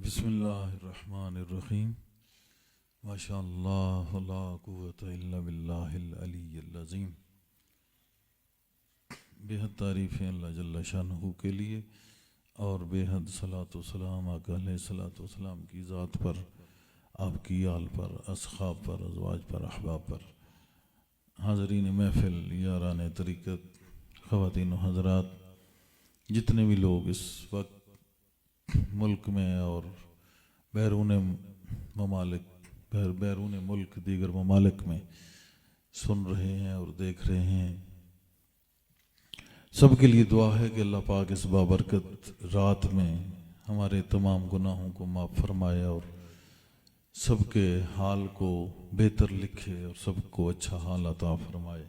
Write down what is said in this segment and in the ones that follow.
بسم اللہ الرحمن الرحیم ماشاء اللہ لا قوت الا باللہ العلی العظیم۔ بے حد تعریفیں اللہ جل شانہ کے لیے اور بے حد صلاۃ و سلام آقا علیہ صلاۃ و سلام کی ذات پر، آپ کی آل پر، اصحاب پر، ازواج پر، احباب پر۔ حاضرین محفل، یاران طریقت، خواتین و حضرات، جتنے بھی لوگ اس وقت ملک میں اور بیرون ملک دیگر ممالک میں سن رہے ہیں اور دیکھ رہے ہیں، سب کے لیے دعا ہے کہ اللہ پاک اس بابرکت رات میں ہمارے تمام گناہوں کو معاف فرمائے اور سب کے حال کو بہتر لکھے اور سب کو اچھا حال عطا فرمائے۔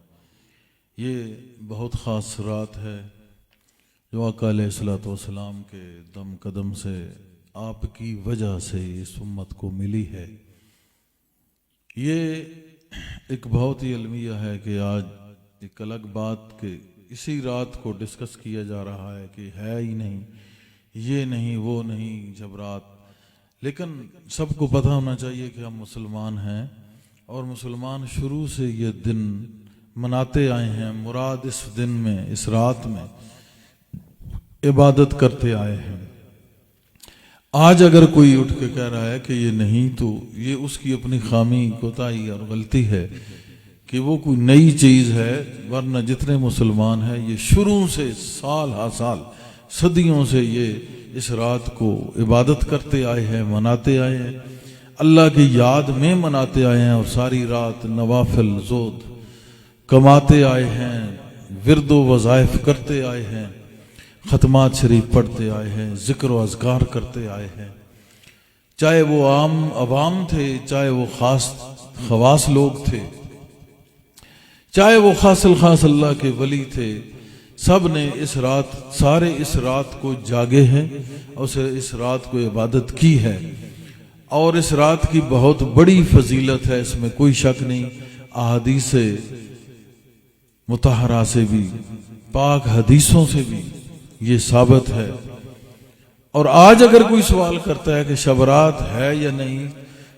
یہ بہت خاص رات ہے جو آقا علیہ الصلوۃ والسلام کے دم قدم سے، آپ کی وجہ سے اس امت کو ملی ہے۔ یہ ایک بہت ہی المیہ ہے کہ آج ایک الگ بات کہ اسی رات کو ڈسکس کیا جا رہا ہے کہ ہے ہی نہیں، یہ نہیں، وہ نہیں، جب رات، لیکن سب کو پتہ ہونا چاہیے کہ ہم مسلمان ہیں اور مسلمان شروع سے یہ دن مناتے آئے ہیں۔ مراد اس دن میں، اس رات میں عبادت کرتے آئے ہیں۔ آج اگر کوئی اٹھ کے کہہ رہا ہے کہ یہ نہیں، تو یہ اس کی اپنی خامی، کوتاہی اور غلطی ہے کہ وہ کوئی نئی چیز ہے، ورنہ جتنے مسلمان ہیں یہ شروع سے سال ہا سال، صدیوں سے یہ اس رات کو عبادت کرتے آئے ہیں، مناتے آئے ہیں، اللہ کی یاد میں مناتے آئے ہیں اور ساری رات نوافل زود کماتے آئے ہیں، ورد و وظائف کرتے آئے ہیں، ختمات شریف پڑھتے آئے ہیں، ذکر و اذکار کرتے آئے ہیں، چاہے وہ عام عوام تھے، چاہے وہ خواص لوگ تھے، چاہے وہ خاص الخاص اللہ کے ولی تھے، سب نے اس رات، سارے اس رات کو جاگے ہیں اور اس رات کو عبادت کی ہے۔ اور اس رات کی بہت بڑی فضیلت ہے، اس میں کوئی شک نہیں۔ احادیث مطہرہ سے بھی، پاک حدیثوں سے بھی یہ ثابت ہے۔ اور آج اگر کوئی سوال کرتا ہے کہ شب رات ہے یا نہیں،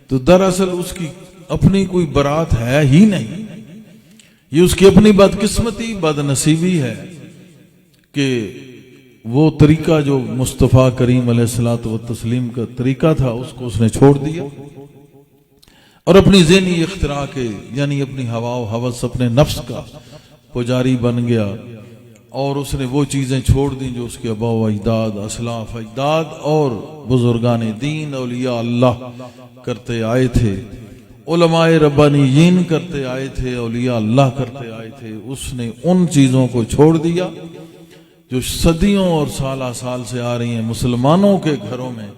تو دراصل اس کی اپنی کوئی برات ہے ہی نہیں، یہ اس کی اپنی بدقسمتی، بد نصیبی ہے کہ وہ طریقہ جو مصطفیٰ کریم علیہ الصلوۃ والتسلیم کا طریقہ تھا، اس کو اس نے چھوڑ دیا اور اپنی ذہنی اختراع کے، یعنی اپنی ہوا و ہوس، اپنے نفس کا پجاری بن گیا اور اس نے وہ چیزیں چھوڑ دیں جو اس کے آباء و اجداد، اسلاف اجداد اور بزرگان دین، اولیاء اللہ کرتے آئے تھے، علماء ربانیین کرتے آئے تھے، اولیاء اللہ کرتے آئے تھے۔ اس نے ان چیزوں کو چھوڑ دیا جو صدیوں اور سالہ سال سے آ رہی ہیں مسلمانوں کے گھروں میں،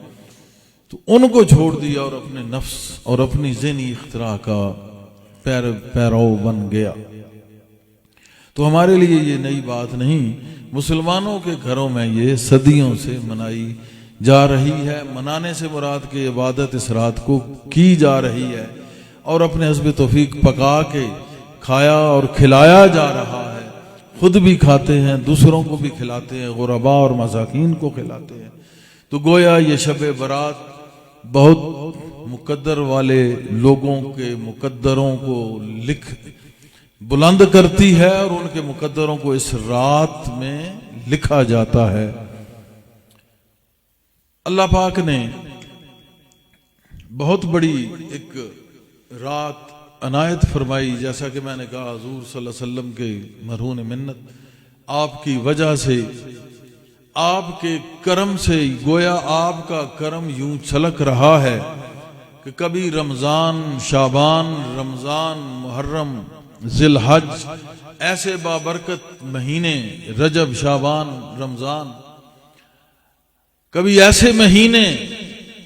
تو ان کو چھوڑ دیا اور اپنے نفس اور اپنی ذہنی اختراع کا پیرو بن گیا۔ تو ہمارے لیے یہ نئی بات نہیں، مسلمانوں کے گھروں میں یہ صدیوں سے منائی جا رہی ہے۔ منانے سے مراد کہ عبادت اس رات کو کی جا رہی ہے اور اپنے حسب توفیق پکا کے کھایا اور کھلایا جا رہا ہے، خود بھی کھاتے ہیں، دوسروں کو بھی کھلاتے ہیں، غرباء اور مساکین کو کھلاتے ہیں۔ تو گویا یہ شب برات بہت مقدر والے لوگوں کے مقدروں کو بلند کرتی ہے اور ان کے مقدروں کو اس رات میں لکھا جاتا ہے۔ اللہ پاک نے بہت بڑی ایک رات عنایت فرمائی، جیسا کہ میں نے کہا، حضور صلی اللہ علیہ وسلم کے مرہون منت، آپ کی وجہ سے، آپ کے کرم سے، گویا آپ کا کرم یوں چھلک رہا ہے کہ کبھی رمضان، شعبان، رمضان، محرم، ذی الحج، ایسے بابرکت مہینے، رجب، شعبان، رمضان، کبھی ایسے مہینے،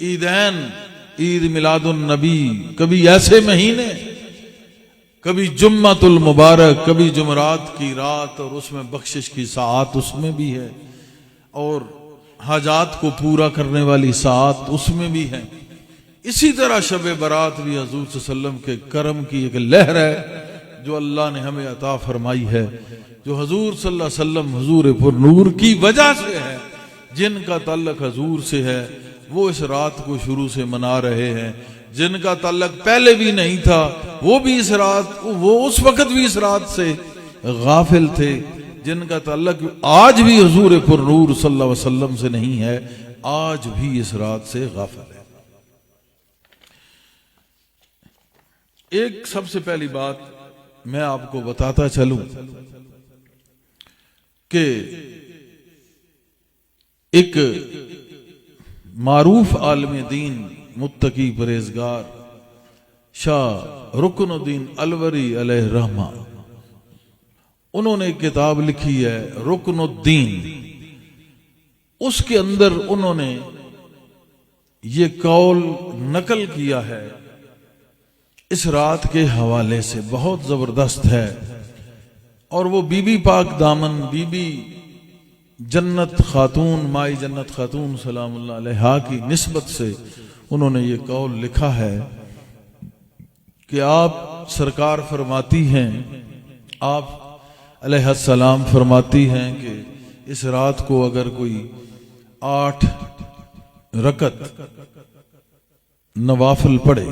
عیدین، عید میلاد النبی، کبھی ایسے مہینے، کبھی جمعۃ المبارک، کبھی جمعرات کی رات اور اس میں بخشش کی ساعت اس میں بھی ہے، اور حاجات کو پورا کرنے والی ساعت اس میں بھی ہے۔ اسی طرح شب برات بھی حضور صلی اللہ علیہ وسلم کے کرم کی ایک لہر ہے جو اللہ نے ہمیں عطا فرمائی ہے، جو حضور صلی اللہ علیہ وسلم، حضور پر نور کی وجہ سے ہے، جن کا تعلق حضور سے ہے، وہ اس رات کو شروع سے منا رہے ہیں. جن کا تعلق پہلے بھی نہیں تھا وہ بھی اس رات، وہ اس وقت بھی اس رات سے غافل تھے. جن کا تعلق آج بھی حضور پر نور صلی اللہ علیہ وسلم سے نہیں ہے، آج بھی اس رات سے غافل ہے. ایک سب سے پہلی بات میں آپ کو بتاتا چلوں کہ ایک معروف عالم دین، متقی پرہیزگار شاہ رکن الدین الوری علیہ رحمہ، انہوں نے ایک کتاب لکھی ہے رکن الدین. اس کے اندر انہوں نے یہ قول نقل کیا ہے اس رات کے حوالے سے، بہت زبردست ہے. اور وہ بی بی پاک دامن، بی بی جنت خاتون، مائی جنت خاتون سلام اللہ علیہا کی نسبت سے انہوں نے یہ قول لکھا ہے کہ آپ سرکار فرماتی ہیں، آپ علیہ السلام فرماتی ہیں کہ اس رات کو اگر کوئی 8 رکعت نوافل پڑھے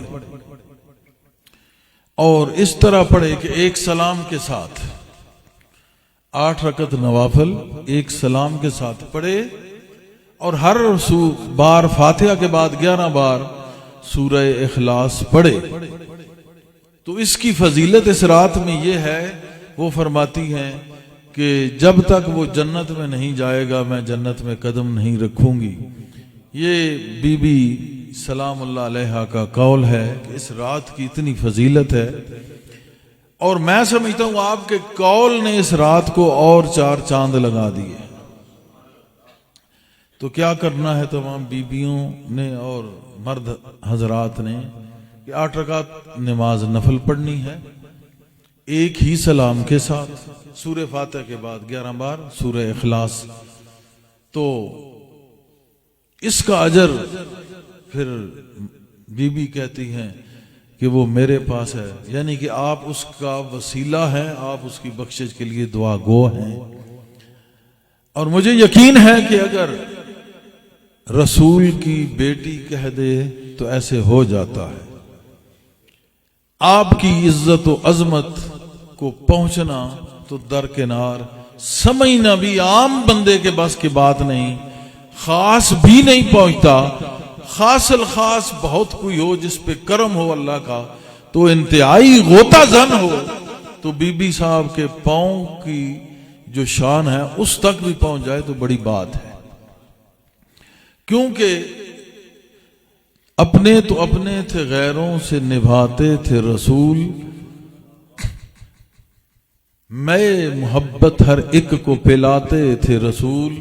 اور اس طرح پڑھے کہ ایک سلام کے ساتھ 8 رکعت نوافل ایک سلام کے ساتھ پڑھے، اور ہر بار فاتحہ کے بعد 11 بار سورہ اخلاص پڑھے، تو اس کی فضیلت اس رات میں یہ ہے، وہ فرماتی ہیں کہ جب تک وہ جنت میں نہیں جائے گا میں جنت میں قدم نہیں رکھوں گی. یہ بی بی سلام اللہ علیہا کا قول ہے کہ اس رات کی اتنی فضیلت ہے. اور میں سمجھتا ہوں آپ کے قول نے اس رات کو اور 4 چاند لگا دیے. تو کیا کرنا ہے تمام بیبیوں نے اور مرد حضرات نے کہ 8 رکعت نماز نفل پڑھنی ہے ایک ہی سلام کے ساتھ، سورہ فاتحہ کے بعد 11 بار سورہ اخلاص. تو اس کا اجر پھر بی بی کہتی ہیں کہ وہ میرے پاس ہے، یعنی کہ آپ اس کا وسیلہ ہیں، آپ اس کی بخشش کے لیے دعا گو ہیں. اور مجھے یقین ہے کہ اگر رسول کی بیٹی کہہ دے تو ایسے ہو جاتا ہے. آپ کی عزت و عظمت کو پہنچنا تو درکنار، سمجھنا بھی عام بندے کے بس کی بات نہیں، خاص بھی نہیں پہنچتا. خاص الخاص بہت کوئی ہو جس پہ کرم ہو اللہ کا، تو انتہائی غوطہ زن ہو تو بی بی صاحب کے پاؤں کی جو شان ہے اس تک بھی پہنچ جائے تو بڑی بات ہے. کیونکہ اپنے تو اپنے تھے، غیروں سے نبھاتے تھے رسول، میں محبت ہر ایک کو پلاتے تھے رسول.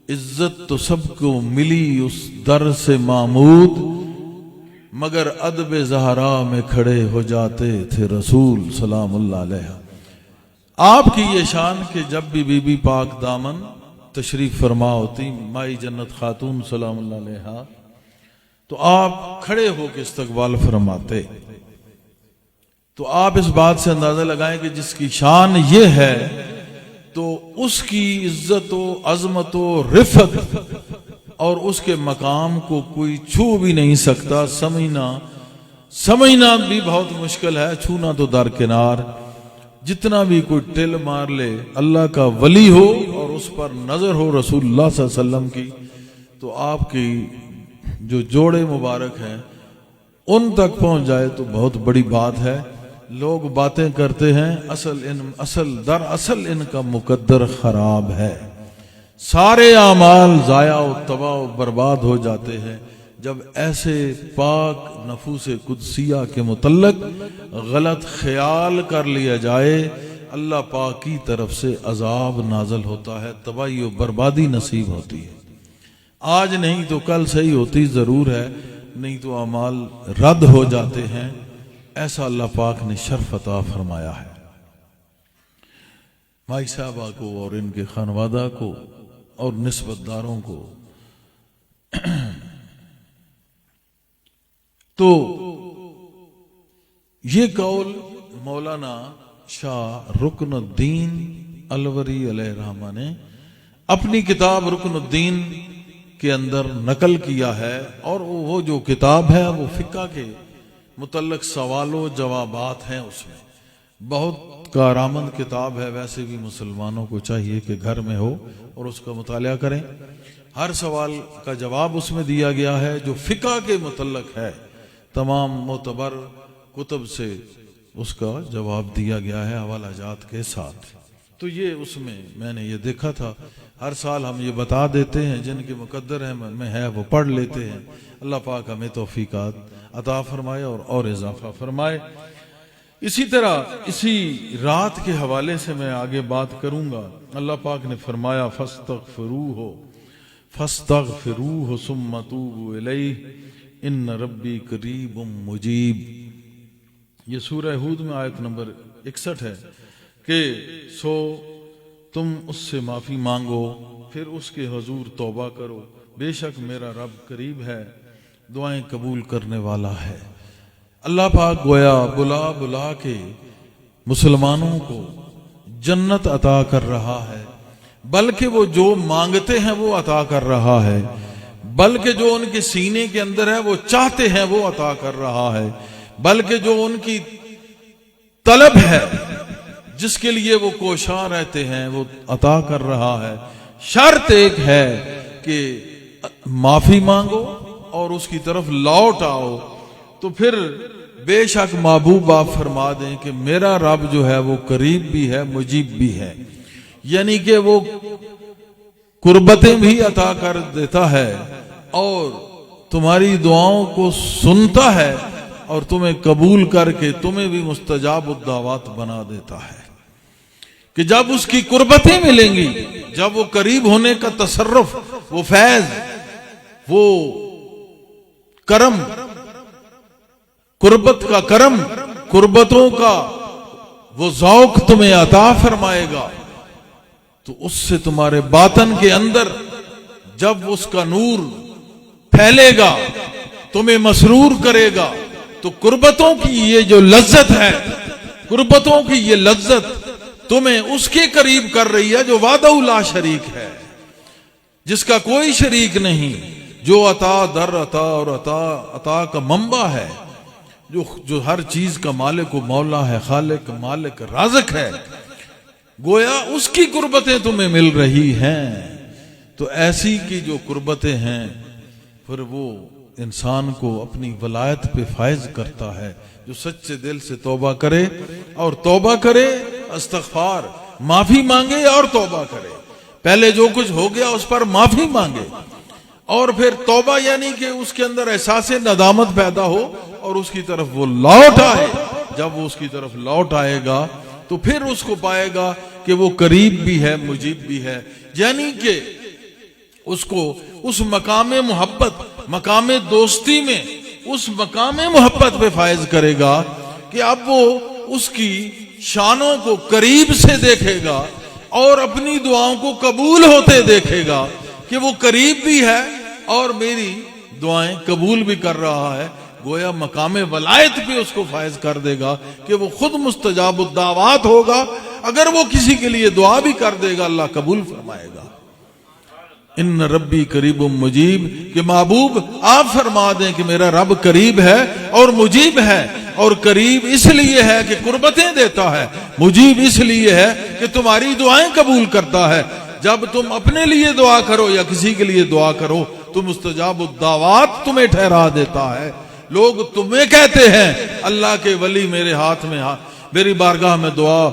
عزت تو سب کو ملی اس در سے معمود، مگر ادب زہرا میں کھڑے ہو جاتے تھے رسول سلام اللہ علیہ. آپ کی یہ شان کہ جب بھی بی بی پاک دامن تشریف فرما ہوتی مائی جنت خاتون سلام اللہ علیہ، تو آپ کھڑے ہو کے استقبال فرماتے. تو آپ اس بات سے اندازہ لگائیں کہ جس کی شان یہ ہے تو اس کی عزت و عظمت و رفت اور اس کے مقام کو کوئی چھو بھی نہیں سکتا. سمجھنا بھی بہت مشکل ہے، چھونا تو درکنار. جتنا بھی کوئی ٹل مار لے، اللہ کا ولی ہو اور اس پر نظر ہو رسول اللہ صلی اللہ علیہ وسلم کی، تو آپ کی جو جوڑے مبارک ہیں ان تک پہنچ جائے تو بہت بڑی بات ہے. لوگ باتیں کرتے ہیں، اصل ان کا مقدر خراب ہے. سارے اعمال ضائع و تباہ و برباد ہو جاتے ہیں جب ایسے پاک نفوس قدسیہ کے متعلق غلط خیال کر لیا جائے. اللہ پاک کی طرف سے عذاب نازل ہوتا ہے، تباہی و بربادی نصیب ہوتی ہے. آج نہیں تو کل صحیح ہوتی ضرور ہے، نہیں تو اعمال رد ہو جاتے ہیں. ایسا اللہ پاک نے شرف عطا فرمایا ہے. مائی صاحبہ کو اور ان کے خانوادہ کو اور نسبت داروں کو. تو یہ قول مولانا شاہ رکن الدین الوری علیہ رحمہ نے اپنی کتاب رکن الدین کے اندر نقل کیا ہے، اور وہ جو کتاب ہے وہ فقہ کے متعلق سوال و جوابات ہیں، اس میں بہت کارآمد کتاب ہے۔ ویسے بھی مسلمانوں کو چاہیے کہ گھر میں ہو اور اس کا مطالعہ کریں۔ ہر سوال کا جواب اس میں دیا گیا ہے جو فقہ کے متعلق ہے، تمام معتبر کتب سے اس کا جواب دیا گیا ہے حوالہ جات کے ساتھ۔ تو یہ اس میں نے یہ دیکھا تھا، ہر سال ہم یہ بتا دیتے ہیں، جن کے مقدر میں ہے وہ پڑھ لیتے ہیں۔ اللہ پاک ہمیں توفیقات عطا فرمائے اور اضافہ فرمائے۔ اسی طرح اسی رات کے حوالے سے میں آگے بات کروں گا۔ اللہ پاک نے فرمایا فاستغفروہ ثم توبوا الیہ ان ربی قریب مجیب۔ یہ سورہ ہود میں آیت نمبر 61 ہے کہ سو تم اس سے معافی مانگو، پھر اس کے حضور توبہ کرو، بے شک میرا رب قریب ہے، دعائیں قبول کرنے والا ہے۔ اللہ پاک گویا بلا بلا کے مسلمانوں کو جنت عطا کر رہا ہے، بلکہ وہ جو مانگتے ہیں وہ عطا کر رہا ہے، بلکہ جو ان کے سینے کے اندر ہے وہ چاہتے ہیں وہ عطا کر رہا ہے، بلکہ جو ان کی طلب ہے جس کے لیے وہ کوشاں رہتے ہیں وہ عطا کر رہا ہے۔ شرط ایک ہے کہ معافی مانگو اور اس کی طرف لوٹ آؤ، تو پھر بے شک محبوب آپ فرما دیں کہ میرا رب جو ہے وہ قریب بھی ہے مجیب بھی ہے، یعنی کہ وہ قربتیں بھی عطا کر دیتا ہے اور تمہاری دعاؤں کو سنتا ہے اور تمہیں قبول کر کے تمہیں بھی مستجاب الدعوات بنا دیتا ہے کہ جب اس کی قربتیں ملیں گی، جب وہ قریب ہونے کا تصرف، وہ فیض، وہ کرم، قربت کا کرم، قربتوں کا وہ ذوق تمہیں عطا فرمائے گا، تو اس سے تمہارے باطن کے اندر جب اس کا نور پھیلے گا، تمہیں مسرور کرے گا، تو قربتوں کی یہ جو لذت ہے، قربتوں کی یہ لذت تمہیں اس کے قریب کر رہی ہے جو وحدہ لا شریک ہے، جس کا کوئی شریک نہیں، جو عطا در عطا اور عطا کا منبع ہے، جو ہر چیز کا مالک و مولا ہے، خالق مالک رازق ہے، گویا اس کی قربتیں تمہیں مل رہی ہیں۔ تو ایسی کی جو قربتیں ہیں پھر وہ انسان کو اپنی ولایت پہ فائز کرتا ہے، جو سچے دل سے توبہ کرے اور توبہ کرے، استغفار، معافی مانگے اور توبہ کرے، پہلے جو کچھ ہو گیا اس پر معافی مانگے، اور پھر توبہ یعنی کہ اس کے اندر احساس ندامت پیدا ہو اور اس کی طرف وہ لوٹ آئے۔ جب وہ اس کی طرف لوٹ آئے گا تو پھر اس کو پائے گا کہ وہ قریب بھی ہے مجیب بھی ہے، یعنی کہ اس کو اس مقام محبت، مقام دوستی میں اس مقام محبت پہ فائز کرے گا کہ اب وہ اس کی شانوں کو قریب سے دیکھے گا اور اپنی دعاؤں کو قبول ہوتے دیکھے گا کہ وہ قریب بھی ہے اور میری دعائیں قبول بھی کر رہا ہے۔ گویا مقام ولایت پہ اس کو فائز کر دے گا کہ وہ خود مستجاب الدعوات ہوگا، اگر وہ کسی کے لیے دعا بھی کر دے گا اللہ قبول فرمائے گا۔ ان ربی قریب مجیب، کہ محبوب آپ فرما دیں کہ میرا رب قریب ہے اور مجیب ہے، اور قریب اس لیے ہے کہ قربتیں دیتا ہے، مجیب اس لیے ہے کہ تمہاری دعائیں قبول کرتا ہے۔ جب تم اپنے لیے دعا کرو یا کسی کے لیے دعا کرو تو مستجاب الدعوات تمہیں ٹھہرا دیتا ہے۔ لوگ تمہیں کہتے ہیں اللہ کے ولی میرے ہاتھ میں میری بارگاہ میں دعا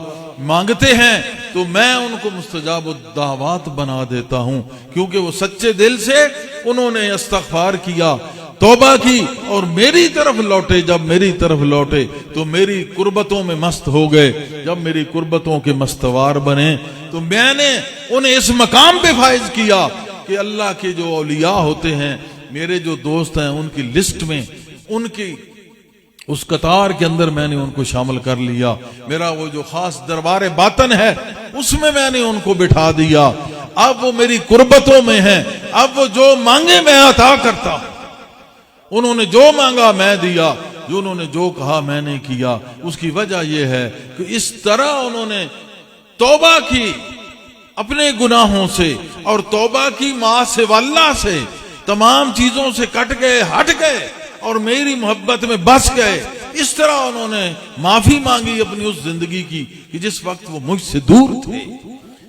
مانگتے ہیں تو میں ان کو مستجاب الدعوات بنا دیتا ہوں، کیونکہ وہ سچے دل سے انہوں نے استغفار کیا، توبہ کی اور میری طرف لوٹے۔ جب میری طرف لوٹے تو میری قربتوں میں مست ہو گئے، جب میری قربتوں کے مستوار بنے تو میں نے انہیں اس مقام پہ فائز کیا کہ اللہ کے جو اولیاء ہوتے ہیں، میرے جو دوست ہیں، ان کی لسٹ میں، ان کی اس قطار کے اندر میں نے ان کو شامل کر لیا۔ میرا وہ جو خاص دربار باطن ہے اس میں نے ان کو بٹھا دیا۔ اب وہ میری قربتوں میں ہیں، اب وہ جو مانگے میں عطا کرتا ہوں۔ انہوں نے جو مانگا میں دیا، جو انہوں نے جو کہا میں نے کیا۔ اس کی وجہ یہ ہے کہ اس طرح انہوں نے توبہ کی اپنے گناہوں سے اور توبہ کی ما سے واللہ سے، تمام چیزوں سے کٹ گئے، ہٹ گئے اور میری محبت میں بس گئے. اس طرح انہوں نے معافی مانگی اپنی اس زندگی کی کہ جس وقت وہ مجھ سے دور تھے.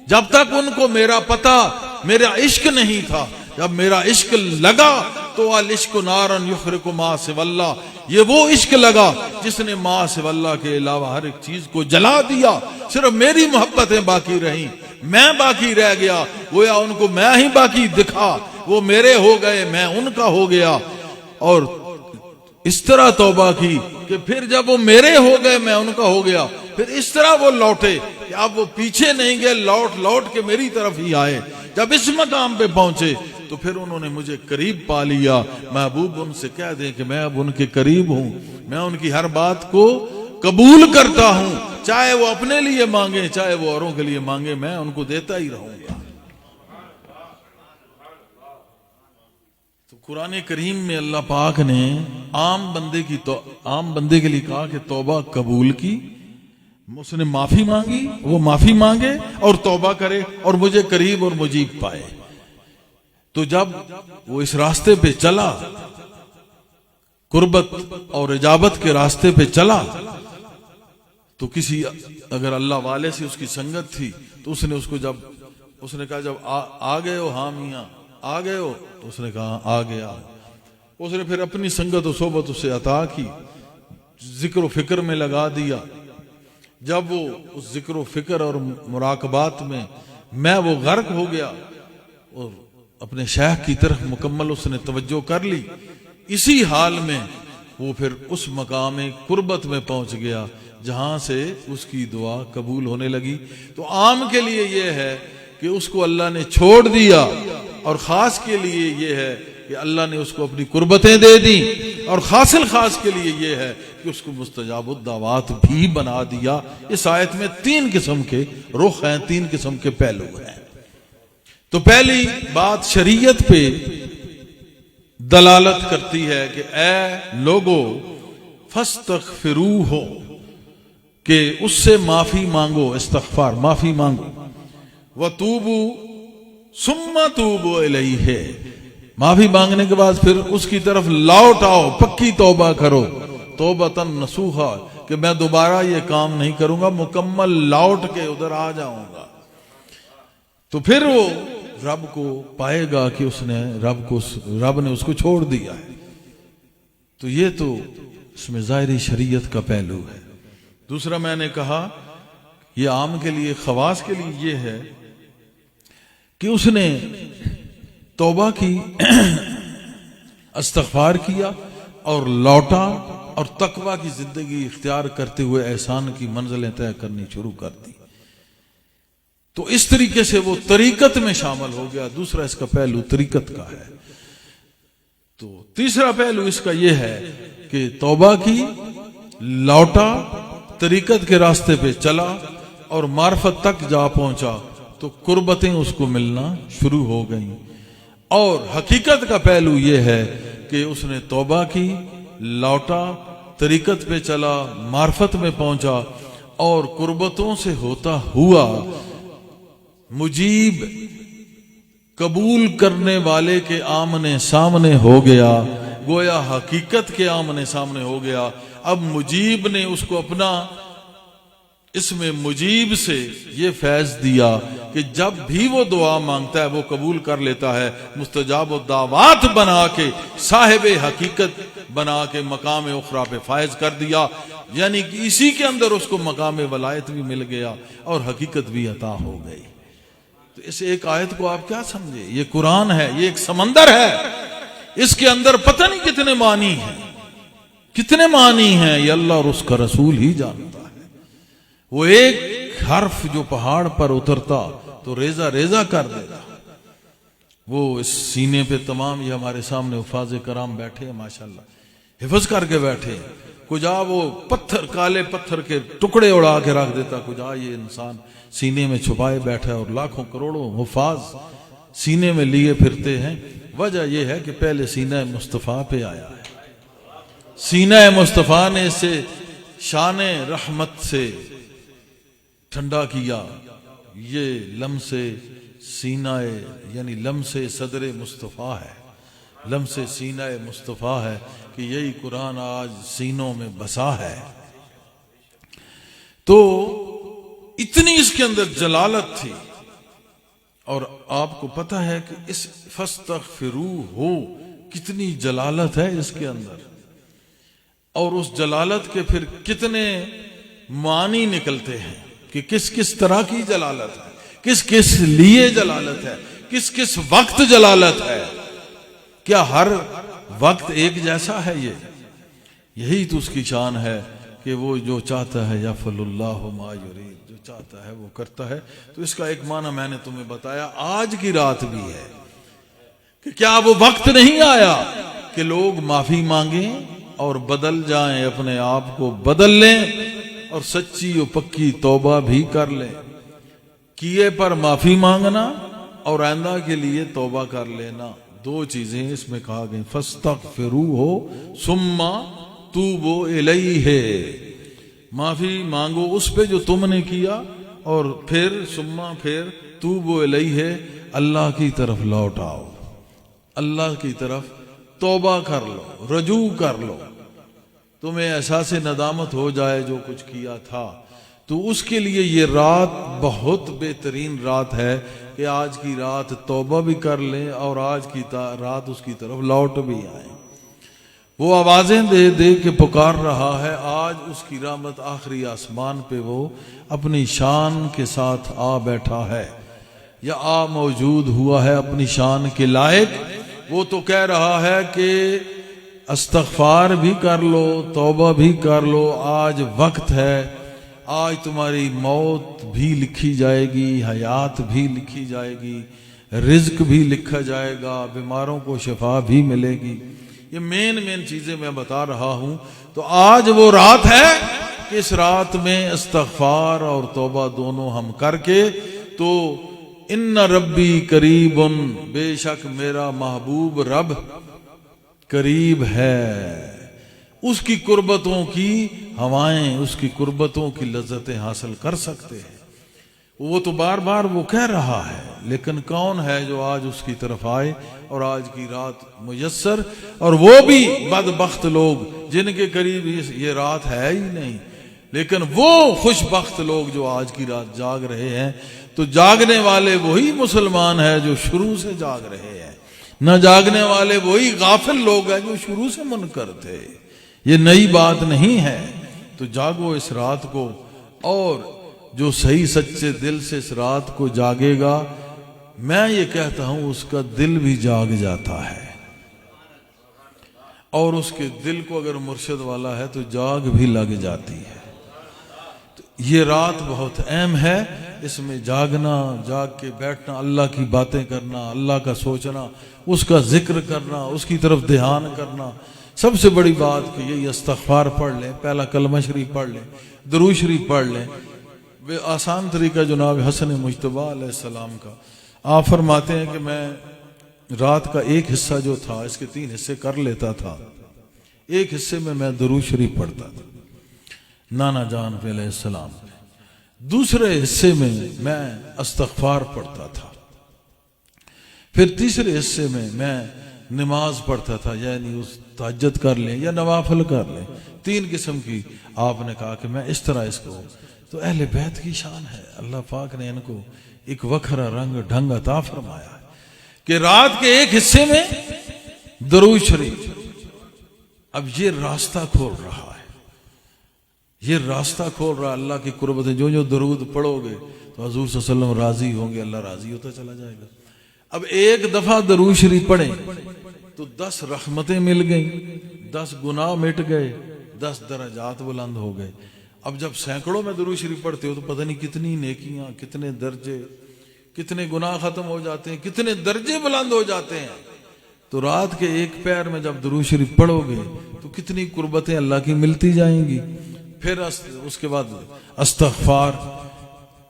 جب تک ان کو میرا پتہ، میرا عشق نہیں تھا، جب میرا عشق لگا تو العشق نارن یحرق ما سوی اللہ، یہ وہ عشق لگا جس نے ما سوی اللہ کے علاوہ ہر ایک چیز کو جلا دیا. صرف میری محبتیں باقی رہیں، میں باقی رہ گیا. گویا ان کو میں ہی باقی دکھا، وہ میرے ہو گئے، میں ان کا ہو گیا. اور اس طرح توبہ کی کہ پھر جب وہ میرے ہو گئے، میں ان کا ہو گیا، پھر اس طرح وہ لوٹے کہ اب وہ پیچھے نہیں گئے، لوٹ کے میری طرف ہی آئے. جب اس مقام پہ پہنچے تو پھر انہوں نے مجھے قریب پا لیا. محبوب ان سے کہہ دیں کہ میں اب ان کے قریب ہوں، میں ان کی ہر بات کو قبول کرتا ہوں، چاہے وہ اپنے لیے مانگیں چاہے وہ اوروں کے لیے مانگیں، میں ان کو دیتا ہی رہوں گا. تو قرآن کریم میں اللہ پاک نے عام بندے کے لیے کہا کہ توبہ قبول کی، اس نے معافی مانگی، وہ معافی مانگے اور توبہ کرے اور مجھے قریب اور مجیب پائے. تو جب وہ اس راستے پہ چلا، قربت اور اجابت کے راستے پہ چلا، تو کسی اگر اللہ والے سے اس کی سنگت تھی تو اس نے کہا جب آ گئے ہو، ہاں میاں آ گئے ہو، تو اس نے کہا آ گیا. اس نے پھر اپنی سنگت و صحبت اسے عطا کی، ذکر و فکر میں لگا دیا. جب وہ اس ذکر و فکر اور مراقبات میں وہ غرق ہو گیا اور اپنے شیخ کی طرف مکمل اس نے توجہ کر لی. اسی حال میں وہ پھر اس مقام قربت میں پہنچ گیا جہاں سے اس کی دعا قبول ہونے لگی. تو عام کے لیے یہ ہے کہ اس کو اللہ نے چھوڑ دیا، اور خاص کے لیے یہ ہے کہ اللہ نے اس کو اپنی قربتیں دے دیں، اور خاص کے لیے یہ ہے کہ اس کو مستجاب الدعوات بھی بنا دیا. اس آیت میں 3 قسم کے رخ ہیں، 3 قسم کے پہلو ہیں. تو پہلی بات شریعت پہ دلالت کرتی ہے کہ اے لوگو فاستغفروہ، کہ اس سے معافی مانگو، استغفار معافی مانگو. وتوبوا ثم توبوا الیہ، معافی مانگنے کے بعد پھر اس کی طرف لوٹ آؤ، پکی توبہ کرو. توبۃ نصوحا، کہ میں دوبارہ یہ کام نہیں کروں گا، مکمل لوٹ کے ادھر آ جاؤں گا. تو پھر وہ رب کو پائے گا کہ رب نے اس کو چھوڑ دیا ہے. تو یہ تو اس میں ظاہری شریعت کا پہلو ہے. دوسرا میں نے کہا یہ عام کے لیے، خواص کے لیے یہ ہے کہ اس نے توبہ کی، استغفار کیا اور لوٹا اور تقوی کی زندگی اختیار کرتے ہوئے احسان کی منزلیں طے کرنی شروع کر دی. تو اس طریقے سے وہ طریقت میں شامل ہو گیا. دوسرا اس کا پہلو طریقت کا ہے. تو تیسرا پہلو اس کا یہ ہے کہ توبہ کی، لوٹا، طریقت کے راستے پہ چلا اور معرفت تک جا پہنچا تو قربتیں اس کو ملنا شروع ہو گئیں. اور حقیقت کا پہلو یہ ہے کہ اس نے توبہ کی، لوٹا، طریقت پہ چلا، معرفت میں پہنچا اور قربتوں سے ہوتا ہوا مجیب، قبول کرنے والے کے آمنے سامنے ہو گیا. گویا حقیقت کے آمنے سامنے ہو گیا. اب مجیب نے اس کو اپنا اس میں مجیب سے یہ فیض دیا کہ جب بھی وہ دعا مانگتا ہے وہ قبول کر لیتا ہے. مستجاب الدعوات بنا کے، صاحب حقیقت بنا کے مقام اخرى پہ فائز کر دیا. یعنی کہ اسی کے اندر اس کو مقام ولایت بھی مل گیا اور حقیقت بھی عطا ہو گئی. تو اس ایک آیت کو آپ کیا سمجھے؟ یہ قرآن ہے، یہ ایک سمندر ہے، اس کے اندر پتہ نہیں کتنے معنی ہیں، کتنے معنی ہیں، یہ اللہ اور اس کا رسول ہی جانتا ہے. وہ ایک حرف جو پہاڑ پر اترتا تو ریزہ ریزہ کر دیتا. وہ اس سینے پہ تمام، یہ ہمارے سامنے حفاظ کرام بیٹھے ہیں ماشاءاللہ، حفظ کر کے بیٹھے ہیں. کجا وہ پتھر، کالے پتھر کے ٹکڑے اڑا کے رکھ دیتا، کجا یہ انسان سینے میں چھپائے بیٹھا ہے اور لاکھوں کروڑوں حفاظ سینے میں لیے پھرتے ہیں. وجہ یہ ہے کہ پہلے سینہ مصطفیٰ پہ آیا ہے. سینہ مصطفیٰ نے اسے شان رحمت سے ٹھنڈا کیا، یہ لمس سینہ یعنی لمس صدر مصطفیٰ ہے، لمس سینہ مصطفیٰ ہے کہ یہی قرآن آج سینوں میں بسا ہے۔ تو اتنی اس کے اندر جلالت تھی، اور آپ کو پتہ ہے کہ اس فاستغفروہ کتنی جلالت ہے اس کے اندر، اور اس جلالت کے پھر کتنے معنی نکلتے ہیں کہ کس کس طرح کی جلالت ہے، کس کس لیے جلالت ہے، کس کس وقت جلالت ہے۔ کیا ہر وقت ایک جیسا ہے؟ یہی تو اس کی شان ہے کہ وہ جو چاہتا ہے یفعل اللہ ما یرید، جو چاہتا ہے وہ کرتا ہے۔ تو اس کا ایک معنی میں نے تمہیں بتایا، آج کی رات بھی ہے کہ کیا وہ وقت نہیں آیا کہ لوگ معافی مانگیں اور بدل جائیں، اپنے آپ کو بدل لیں اور سچی و پکی توبہ بھی کر لیں۔ کیے پر معافی مانگنا اور آئندہ کے لیے توبہ کر لینا، دو چیزیں اس میں کہا گئی، فاستغفروہ ثم توبوا الیہ، معافی مانگو اس پہ جو تم نے کیا، اور پھر پھر توبوا الیہ، اللہ کی طرف لوٹ آؤ، اللہ کی طرف توبہ کر لو، رجوع کر لو، تمہیں احساس ندامت ہو جائے جو کچھ کیا تھا۔ تو اس کے لیے یہ رات بہت بہترین رات ہے کہ آج کی رات توبہ بھی کر لیں اور آج کی رات اس کی طرف لوٹ بھی آئیں۔ وہ آوازیں دے دے کے پکار رہا ہے، آج اس کی رحمت آخری آسمان پہ وہ اپنی شان کے ساتھ آ بیٹھا ہے، یا آ موجود ہوا ہے اپنی شان کے لائق۔ وہ تو کہہ رہا ہے کہ استغفار بھی کر لو، توبہ بھی کر لو، آج وقت ہے، آج تمہاری موت بھی لکھی جائے گی، حیات بھی لکھی جائے گی، رزق بھی لکھا جائے گا، بیماروں کو شفا بھی ملے گی۔ یہ مین چیزیں میں بتا رہا ہوں۔ تو آج وہ رات ہے کہ اس رات میں استغفار اور توبہ دونوں ہم کر کے، تو ان ربی قریب، بے شک میرا محبوب رب قریب ہے، اس کی قربتوں کی ہوائیں، اس کی قربتوں کی لذتیں حاصل کر سکتے ہیں۔ وہ تو بار بار وہ کہہ رہا ہے، لیکن کون ہے جو آج اس کی طرف آئے اور آج کی رات میسر، اور وہ بھی بدبخت لوگ جن کے قریب یہ رات ہے ہی نہیں، لیکن وہ خوش بخت لوگ جو آج کی رات جاگ رہے ہیں۔ تو جاگنے والے وہی مسلمان ہیں جو شروع سے جاگ رہے ہیں، نہ جاگنے والے وہی غافل لوگ ہیں جو شروع سے منکر تھے۔ یہ نئی بات نہیں ہے۔ تو جاگو اس رات کو، اور جو صحیح سچے دل سے اس رات کو جاگے گا، میں یہ کہتا ہوں اس کا دل بھی جاگ جاتا ہے، اور اس کے دل کو اگر مرشد والا ہے تو جاگ بھی لگ جاتی ہے۔ تو یہ رات بہت اہم ہے، اس میں جاگنا، جاگ کے بیٹھنا، اللہ کی باتیں کرنا، اللہ کا سوچنا، اس کا ذکر کرنا، اس کی طرف دھیان کرنا۔ سب سے بڑی بات کہ یہ استغفار پڑھ لیں، پہلا کلمہ شریف پڑھ لیں، درود شریف پڑھ لیں۔ وہ آسان طریقہ جناب حسن مجتبی علیہ السلام کا، آپ فرماتے ہیں کہ میں رات کا ایک حصہ جو تھا، اس کے 3 حصے کر لیتا تھا، ایک حصے میں درود شریف پڑھتا تھا نانا جان پہ علیہ السلام پہ، دوسرے حصے میں استغفار پڑھتا تھا، پھر تیسرے حصے میں نماز پڑھتا تھا، یعنی اس تہجد کر لیں یا نوافل کر لیں، 3 قسم کی۔ آپ نے کہا کہ میں اس طرح اس کو، تو اہل بیت کی شان ہے، اللہ پاک نے ان کو ایک وکھرا رنگ ڈھنگ عطا فرمایا ہے کہ رات کے ایک حصے میں درود شریف۔ اب یہ راستہ کھول رہا ہے، یہ راستہ کھول رہا ہے اللہ کی قربت، جو درود پڑھو گے تو حضور صلی اللہ علیہ وسلم راضی ہوں گے، اللہ راضی ہوتا چلا جائے گا۔ اب ایک دفعہ درود شریف پڑھیں تو 10 رحمتیں مل گئیں، 10 گناہ مٹ گئے، 10 درجات بلند ہو گئے۔ اب جب سینکڑوں میں درود شریف پڑھتے ہو تو پتہ نہیں کتنی نیکیاں، کتنے درجے، کتنے گناہ ختم ہو جاتے ہیں، کتنے درجے بلند ہو جاتے ہیں۔ تو رات کے ایک پیر میں جب درود شریف پڑھو گے تو کتنی قربتیں اللہ کی ملتی جائیں گی۔ پھر اس کے بعد استغفار،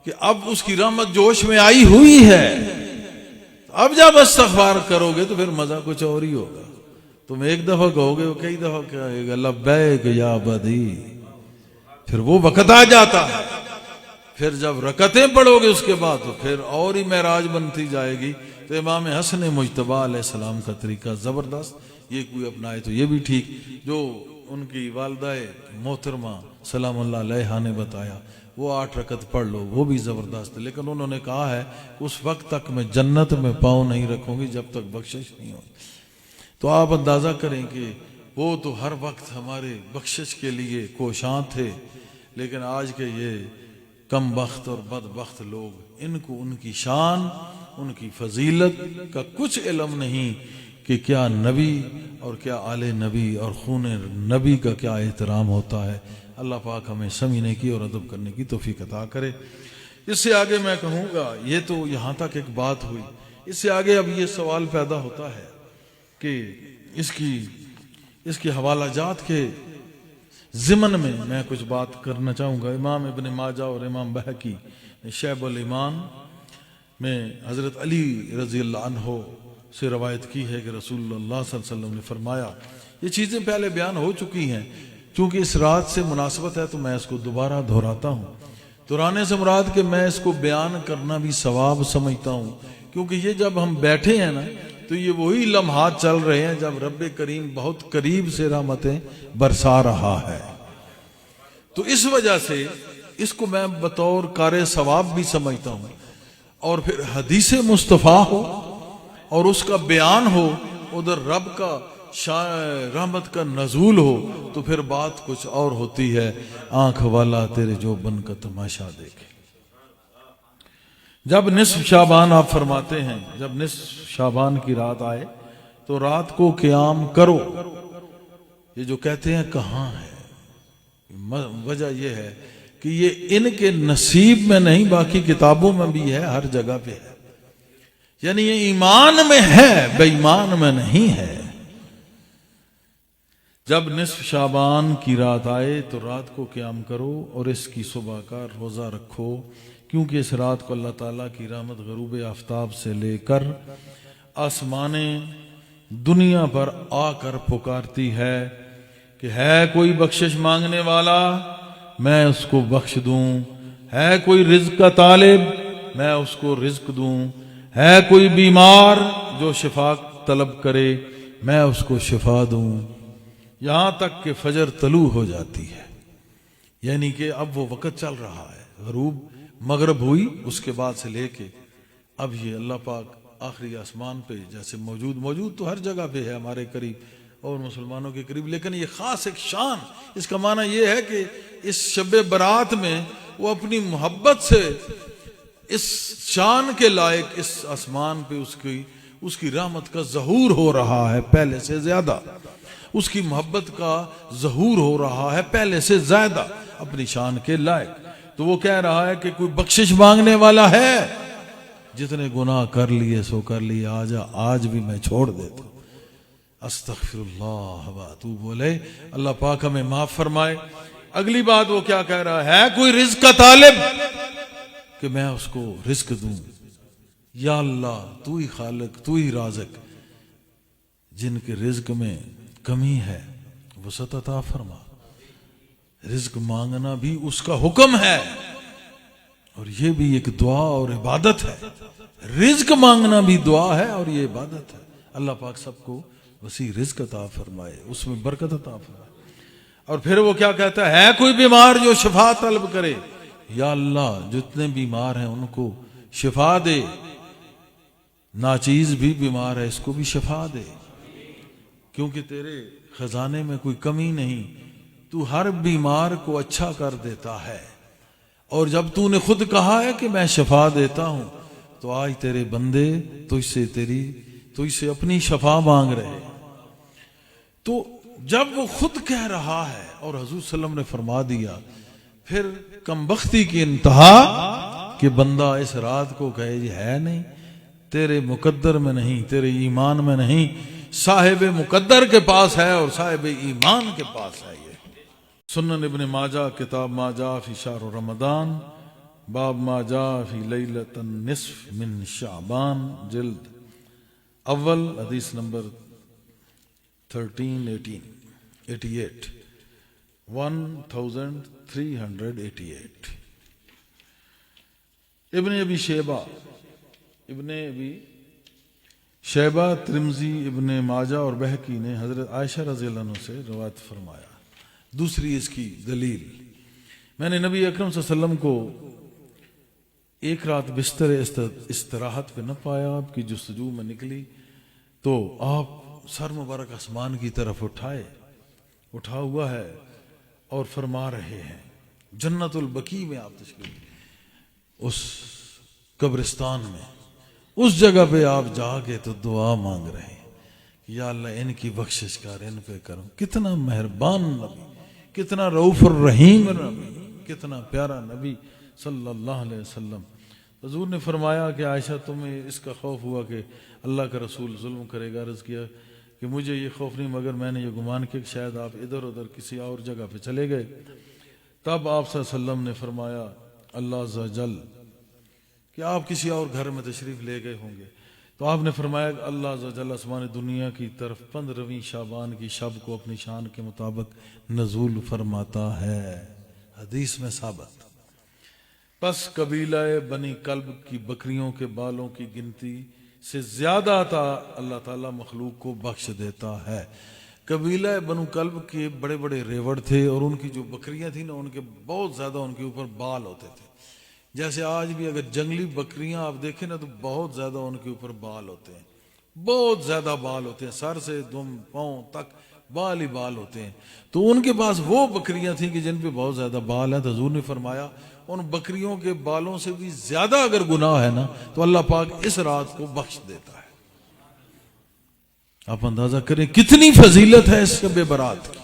کہ اب اس کی رحمت جوش میں آئی ہوئی ہے، اب جب استغفار کرو گے تو پھر مزہ کچھ اور ہی ہوگا۔ تم ایک دفعہ کہو گے، وہ کئی دفعہ کہے گا لبیک یا بدی، پھر وہ وقت آ جاتا ہے پھر جب رکعتیں پڑھو گے اس کے بعد تو پھر اور ہی معراج بنتی جائے گی. تو امام حسن مجتبی علیہ السلام کا طریقہ زبردست، یہ کوئی اپنائے تو یہ بھی ٹھیک. جو ان کی والدہ محترمہ سلام اللہ علیہا نے بتایا وہ 8 رکعت پڑھ لو، وہ بھی زبردست. لیکن انہوں نے کہا ہے اس وقت تک میں جنت میں پاؤں نہیں رکھوں گی جب تک بخشش نہیں ہوگی. تو آپ اندازہ کریں کہ وہ تو ہر وقت ہمارے بخشش کے لیے کوشاں تھے، لیکن آج کے یہ کم بخت اور بد بخت لوگ، ان کو ان کی شان، ان کی فضیلت کا کچھ علم نہیں کہ کیا نبی اور کیا آل نبی اور خون نبی کا کیا احترام ہوتا ہے. اللہ پاک ہمیں سمجھنے کی اور ادب کرنے کی توفیق عطا کرے. اس سے آگے میں کہوں گا، یہ تو یہاں تک ایک بات ہوئی، اس سے آگے اب یہ سوال پیدا ہوتا ہے کہ اس کی حوالہ جات کے ضمن میں کچھ بات کرنا چاہوں گا. امام ابن ماجہ اور امام بہقی نے شعب الایمان میں حضرت علی رضی اللہ عنہ سے روایت کی ہے کہ رسول اللہ صلی اللہ علیہ وسلم نے فرمایا، یہ چیزیں پہلے بیان ہو چکی ہیں، چونکہ اس رات سے مناسبت ہے تو میں اس کو دوبارہ دہراتا ہوں. دہرانے سے مراد کہ میں اس کو بیان کرنا بھی ثواب سمجھتا ہوں، کیونکہ یہ جب ہم بیٹھے ہیں نا تو یہ وہی لمحات چل رہے ہیں جب رب کریم بہت قریب سے رحمتیں برسا رہا ہے. تو اس وجہ سے اس کو میں بطور کار ثواب بھی سمجھتا ہوں. اور پھر حدیث مصطفیٰ ہو اور اس کا بیان ہو، ادھر رب کا رحمت کا نزول ہو، تو پھر بات کچھ اور ہوتی ہے. آنکھ والا تیرے جو بن کا تماشا دیکھے. جب نصف شعبان آپ فرماتے ہیں، جب نصف شعبان کی رات آئے تو رات کو قیام کرو. یہ جو کہتے ہیں کہاں ہے، وجہ یہ ہے کہ یہ ان کے نصیب میں نہیں، باقی کتابوں میں بھی ہے، ہر جگہ پہ ہے. یعنی یہ ایمان میں ہے، بے ایمان میں نہیں ہے. جب نصف شعبان کی رات آئے تو رات کو قیام کرو اور اس کی صبح کا روزہ رکھو، کیونکہ اس رات کو اللہ تعالیٰ کی رحمت غروب آفتاب سے لے کر آسمان دنیا پر آ کر پکارتی ہے کہ ہے کوئی بخشش مانگنے والا، میں اس کو بخش دوں. ہے کوئی رزق کا طالب، میں اس کو رزق دوں. ہے کوئی بیمار جو شفا طلب کرے، میں اس کو شفا دوں. یہاں تک کہ فجر طلوع ہو جاتی ہے، یعنی کہ اب وہ وقت چل رہا ہے. غروب مغرب ہوئی، اس کے بعد سے لے کے اب یہ اللہ پاک آخری آسمان پہ جیسے موجود تو ہر جگہ پہ ہے ہمارے قریب اور مسلمانوں کے قریب، لیکن یہ خاص ایک شان. اس کا معنی یہ ہے کہ اس شب برات میں وہ اپنی محبت سے اس شان کے لائق اس آسمان پہ اس کی رحمت کا ظہور ہو رہا ہے پہلے سے زیادہ، اس کی محبت کا ظہور ہو رہا ہے پہلے سے زیادہ اپنی شان کے لائق. تو وہ کہہ رہا ہے کہ کوئی بخشش مانگنے والا ہے، جتنے گناہ کر لیے سو کر لیے، آج بھی میں چھوڑ دیتا ہوں. استغفر اللہ و اتوب الیہ. اللہ پاک ہمیں معاف فرمائے. اگلی بات وہ کیا کہہ رہا ہے کوئی رزق کا طالب کہ میں اس کو رزق دوں. یا اللہ تو ہی خالق، تو ہی رازق، جن کے رزق میں کمی ہے وسعت عطا فرما. رزق مانگنا بھی اس کا حکم ہے اور یہ بھی ایک دعا اور عبادت ہے. رزق مانگنا بھی دعا ہے اور یہ عبادت ہے. اللہ پاک سب کو وسیع رزق عطا فرمائے، اس میں برکت عطا فرمائے. اور پھر وہ کیا کہتا ہے کوئی بیمار جو شفا طلب کرے، یا اللہ جتنے بیمار ہیں ان کو شفا دے. ناچیز بھی بیمار ہے، اس کو بھی شفا دے، کیونکہ تیرے خزانے میں کوئی کمی نہیں. تو ہر بیمار کو اچھا کر دیتا ہے، اور جب تو نے خود کہا ہے کہ میں شفا دیتا ہوں، تو آج تیرے بندے تجھ سے اپنی شفا مانگ رہے. تو جب وہ خود کہہ رہا ہے اور حضور صلی اللہ علیہ وسلم نے فرما دیا، پھر کم بختی کی انتہا کہ بندہ اس رات کو کہے جی ہے نہیں، تیرے مقدر میں نہیں، تیرے ایمان میں نہیں، صاحب مقدر کے پاس ہے اور صاحب ایمان کے پاس ہے. یہ سنن ابن ماجہ، کتاب ما جاء فی شہر رمضان، باب ما جاء فی لیلۃ النصف من شعبان، جلد اول، حدیث نمبر 1388 1388. ابن ابی شیبہ ترمذی ابن ماجہ اور بہقی نے حضرت عائشہ رضی اللہ عنہ سے روایت فرمایا. دوسری اس کی دلیل، میں نے نبی اکرم صلی اللہ علیہ وسلم کو ایک رات بستر استراحت پہ نہ پایا. آپ کی جستجو میں نکلی تو آپ سر مبارک آسمان کی طرف اٹھا ہوا ہے اور فرما رہے ہیں. جنت البقیع میں آپ تشریف، اس قبرستان میں، اس جگہ پہ آپ جا کے تو دعا مانگ رہے ہیں، یا اللہ ان کی بخشش کر، ان پہ کرو. کتنا مہربان نبی، کتنا رؤوف الرحیم نبی، کتنا پیارا نبی صلی اللہ علیہ وسلم. حضور نے فرمایا کہ عائشہ تمہیں اس کا خوف ہوا کہ اللہ کا رسول ظلم کرے گا. عرض کیا کہ مجھے یہ خوف نہیں، مگر میں نے یہ گمان کیا کہ شاید آپ ادھر ادھر کسی اور جگہ پہ چلے گئے. تب آپ صلی اللہ علیہ وسلم نے فرمایا اللہ عز و جل کہ آپ کسی اور گھر میں تشریف لے گئے ہوں گے. تو آپ نے فرمایا کہ اللہ عز و جل آسمان دنیا کی طرف 15ویں شعبان کی شب کو اپنی شان کے مطابق نزول فرماتا ہے. حدیث میں ثابت. پس قبیلہ بنی کلب کی بکریوں کے بالوں کی گنتی سے زیادہ عطا اللہ تعالیٰ مخلوق کو بخش دیتا ہے. قبیلہ بنو کلب کے بڑے بڑے ریوڑ تھے اور ان کی جو بکریاں تھیں نا، ان کے بہت زیادہ ان کے اوپر بال ہوتے تھے. جیسے آج بھی اگر جنگلی بکریاں آپ دیکھیں نا تو بہت زیادہ ان کے اوپر بال ہوتے ہیں، بہت زیادہ بال ہوتے ہیں، سر سے دم پاؤں تک بال ہی بال ہوتے ہیں. تو ان کے پاس وہ بکریاں تھیں کہ جن پہ بہت زیادہ بال ہیں. تو حضور نے فرمایا ان بکریوں کے بالوں سے بھی زیادہ اگر گناہ ہے نا تو اللہ پاک اس رات کو بخش دیتا ہے. آپ اندازہ کریں کتنی فضیلت ہے اس شب برات کی،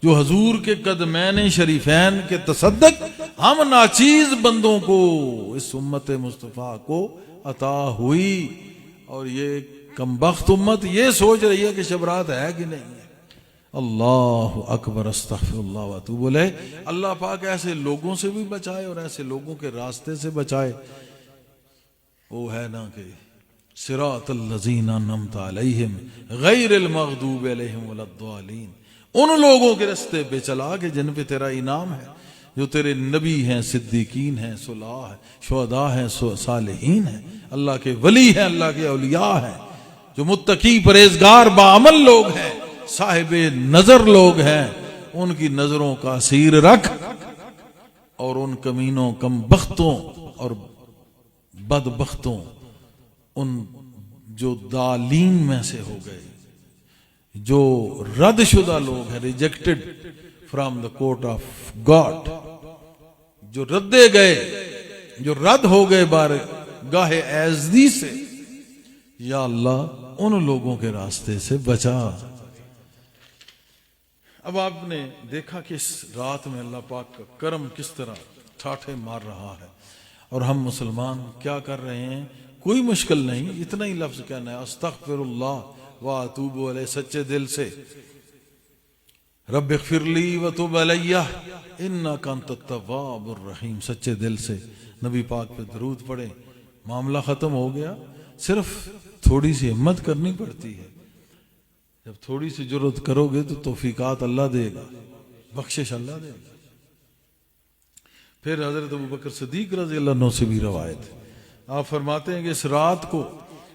جو حضور کے قدمین شریفین کے تصدق ہم ناچیز بندوں کو، اس امت مصطفیٰ کو عطا ہوئی. اور یہ کمبخت امت یہ سوچ رہی ہے کہ شب برات ہے کہ نہیں ہے. اللہ اکبر، استغفر اللہ واتوب الیہ. اللہ پاک ایسے لوگوں سے بھی بچائے اور ایسے لوگوں کے راستے سے بچائے. وہ ہے نا کہ صراط الذین انعمت علیہم غیر المغضوب علیہم ولا الضالین، ان لوگوں کے راستے پہ چلا کہ جن پہ تیرا انعام ہے، جو تیرے نبی ہیں، صدیقین ہیں، صلاح ہیں، شہداء ہیں، صالحین ہیں، اللہ کے ولی ہیں، اللہ کے اولیاء ہیں، جو متقی پرہیزگار باعمل لوگ ہیں، صاحب نظر لوگ ہیں. ان کی نظروں کا اسیر رکھ اور ان کمینوں، کم بختوں اور بدبختوں، ان جو دالین میں سے ہو گئے، جو رد شدہ لوگ ہیں، rejected from the court of God, جو ردے گئے، جو رد ہو گئے بارگاہ ایزدی سے، یا اللہ ان لوگوں کے راستے سے بچا. اب آپ نے دیکھا کہ اس رات میں اللہ پاک کا کرم کس طرح ٹھاٹھے مار رہا ہے، اور ہم مسلمان کیا کر رہے ہیں؟ کوئی مشکل نہیں، اتنا ہی لفظ کہنا ہے استغفر اللہ واتوب الیہ، سچے دل سے. رب اغفر لی وتوب علیہ انک انت التواب الرحیم، سچے دل سے نبی پاک پہ درود پڑھیں، معاملہ ختم ہو گیا. صرف تھوڑی سی ہمت کرنی پڑتی ہے. جب تھوڑی سی جرت کرو گے تو توفیقات اللہ دے گا، بخشش اللہ دے گا. پھر حضرت ابوبکر صدیق رضی اللہ عنہ سے بھی روایت ہے، آپ فرماتے ہیں کہ اس رات کو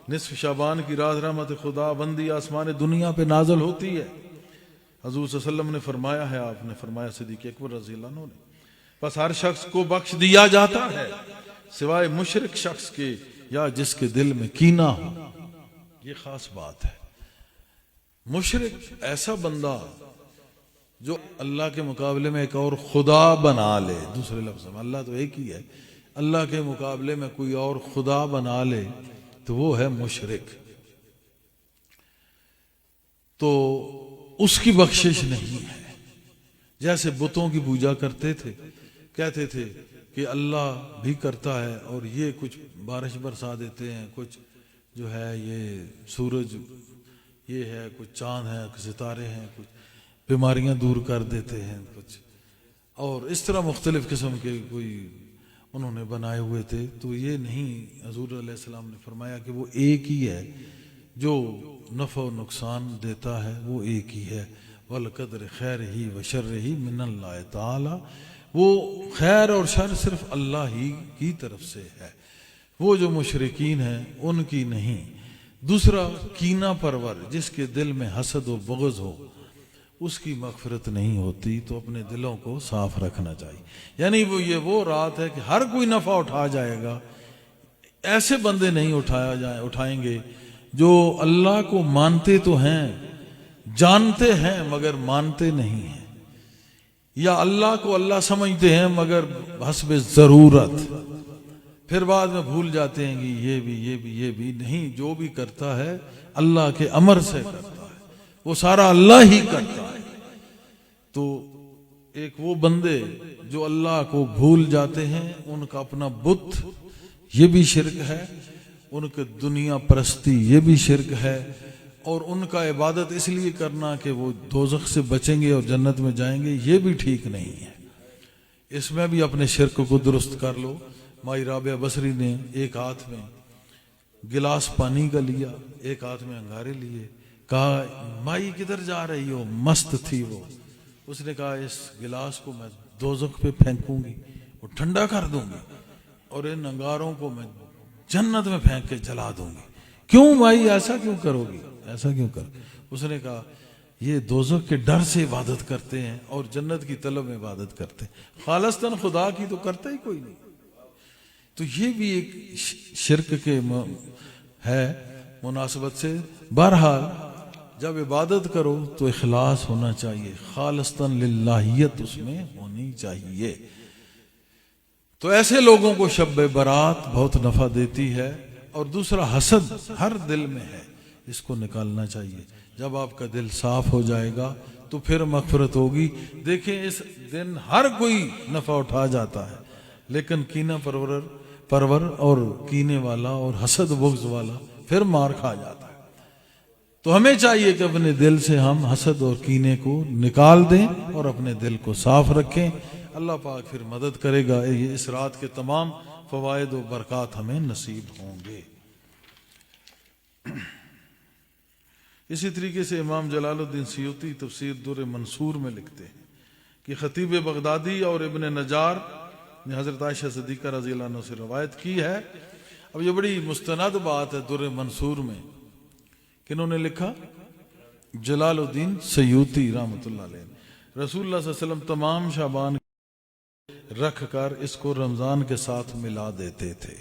نصف شعبان کی رات رحمت خدا بندی آسمان دنیا پہ نازل ہوتی ہے. حضور صلی اللہ علیہ وسلم نے فرمایا ہے، آپ نے فرمایا صدیق اکبر رضی اللہ عنہ نے، بس ہر شخص کو بخش دیا جاتا ہے سوائے مشرک شخص کے یا جس کے دل میں کینہ ہو. یہ خاص بات ہے. مشرک ایسا بندہ جو اللہ کے مقابلے میں ایک اور خدا بنا لے، دوسرے لفظ میں اللہ تو ایک ہی ہے، اللہ کے مقابلے میں کوئی اور خدا بنا لے تو وہ ہے مشرک. تو اس کی بخشش نہیں ہے. جیسے بتوں کی پوجا کرتے تھے، کہتے تھے کہ اللہ بھی کرتا ہے اور یہ کچھ بارش برسا دیتے ہیں، کچھ جو ہے یہ سورج یہ ہے، کچھ چاند ہے، کچھ ستارے ہیں، کچھ بیماریاں دور کر دیتے ہیں، کچھ اور اس طرح مختلف قسم کے کوئی انہوں نے بنائے ہوئے تھے. تو یہ نہیں، حضور علیہ السلام نے فرمایا کہ وہ ایک ہی ہے جو نفع و نقصان دیتا ہے، وہ ایک ہی ہے. وَالْقَدْرِ خَيْرِهِ وَشَرِّهِ مِنَ اللَّهِ تَعَالَى وہ خیر اور شر صرف اللہ ہی کی طرف سے ہے، وہ جو مشرکین ہیں ان کی نہیں۔ دوسرا کینہ پرور، جس کے دل میں حسد و بغض ہو، اس کی مغفرت نہیں ہوتی، تو اپنے دلوں کو صاف رکھنا چاہیے۔ یعنی وہ رات ہے کہ ہر کوئی نفع اٹھا جائے گا، ایسے بندے نہیں اٹھائیں گے جو اللہ کو مانتے تو ہیں، جانتے ہیں مگر مانتے نہیں ہیں، یا اللہ کو اللہ سمجھتے ہیں مگر حسب ضرورت، پھر بعد میں بھول جاتے ہیں کہ یہ بھی نہیں، جو بھی کرتا ہے اللہ کے امر سے کرتا ہے، وہ سارا اللہ ہی کرتا ہے۔ تو ایک وہ بندے جو اللہ کو بھول جاتے ہیں، ان کا اپنا بت یہ بھی شرک ہے، ان کی دنیا پرستی یہ بھی شرک ہے، اور ان کا عبادت اس لیے کرنا کہ وہ دوزخ سے بچیں گے اور جنت میں جائیں گے، یہ بھی ٹھیک نہیں ہے۔ اس میں بھی اپنے شرک کو درست کر لو۔ مائی رابعہ بصری نے ایک ہاتھ میں گلاس پانی کا لیا، ایک ہاتھ میں انگارے لیے، کہا مائی کدھر جا رہی ہو؟ مست تھی وہ، اس نے کہا اس گلاس کو میں دوزخ پہ پھینکوں گی اور ٹھنڈا کر دوں گی، اور ان انگاروں کو میں جنت میں پھینک کے جلا دوں گی۔ کیوں مائی ایسا کیوں کرو گی؟ ایسا کیوں کر؟ اس نے کہا یہ دوزخ کے ڈر سے عبادت کرتے ہیں اور جنت کی طلب میں عبادت کرتے ہیں، خالصتاً خدا کی تو کرتا ہی کوئی نہیں۔ تو یہ بھی ایک شرک کے ہے مناسبت سے۔ بہرحال جب عبادت کرو تو اخلاص ہونا چاہیے، خالصتاً للہیت اس میں ہونی چاہیے۔ تو ایسے لوگوں کو شب برات بہت نفع دیتی ہے۔ اور دوسرا حسد ہر دل میں ہے، اس کو نکالنا چاہیے۔ جب آپ کا دل صاف ہو جائے گا تو پھر مغفرت ہوگی۔ دیکھیں اس دن ہر کوئی نفع اٹھا جاتا ہے، لیکن کینہ پرور اور کینے والا اور حسد بغض والا پھر مار کھا جاتا ہے۔ تو ہمیں چاہیے کہ اپنے دل سے ہم حسد اور کینے کو نکال دیں اور اپنے دل کو صاف رکھیں۔ اللہ پاک پھر مدد کرے گا، اس رات کے تمام فوائد و برکات ہمیں نصیب ہوں گے۔ اسی طریقے سے امام جلال الدین سیوطی تفسیر در منصور میں لکھتے ہیں کہ خطیب بغدادی اور ابن نجار نے حضرت عائشہ صدیقہ رضی اللہ عنہ سے روایت کی ہے۔ اب یہ بڑی مستند بات ہے در منصور میں، کنہوں نے لکھا؟ جلال الدین سیوطی رحمۃ اللہ علیہ۔ رسول اللہ صلی اللہ علیہ وسلم تمام شعبان رکھ کر اس کو رمضان کے ساتھ ملا دیتے تھے،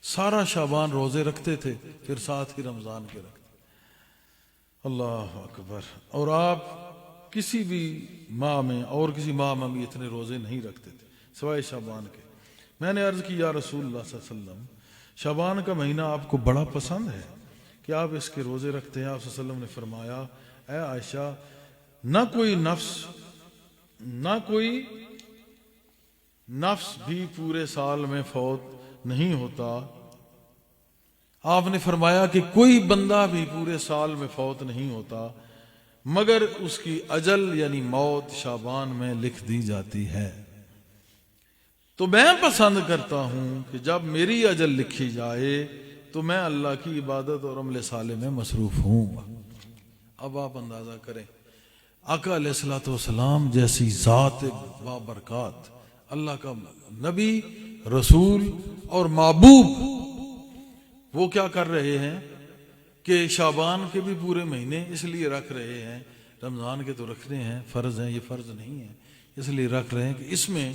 سارا شعبان روزے رکھتے تھے، پھر ساتھ ہی رمضان کے رکھتے۔ اللہ اکبر۔ اور آپ کسی بھی ماہ میں اور کسی ماہ میں بھی اتنے روزے نہیں رکھتے تھے سوائے شعبان کے۔ میں نے عرض کی یا رسول اللہ صلی اللہ علیہ وسلم، شعبان کا مہینہ آپ کو بڑا پسند ہے کہ آپ اس کے روزے رکھتے ہیں؟ آپ صلی اللہ علیہ وسلم نے فرمایا اے عائشہ، نہ کوئی نفس بھی پورے سال میں فوت نہیں ہوتا۔ آپ نے فرمایا کہ کوئی بندہ بھی پورے سال میں فوت نہیں ہوتا مگر اس کی اجل یعنی موت شعبان میں لکھ دی جاتی ہے۔ تو میں پسند کرتا ہوں کہ جب میری اجل لکھی جائے تو میں اللہ کی عبادت اور عمل صالح میں مصروف ہوں۔ اب آپ اندازہ کریں، آقا علیہ الصلوۃ والسلام جیسی ذات بابرکات، اللہ کا نبی، رسول اور محبوب، وہ کیا کر رہے ہیں کہ شعبان کے بھی پورے مہینے اس لیے رکھ رہے ہیں، رمضان کے تو رکھنے ہیں، فرض ہیں، یہ فرض نہیں ہے، اس لیے رکھ رہے ہیں کہ اس میں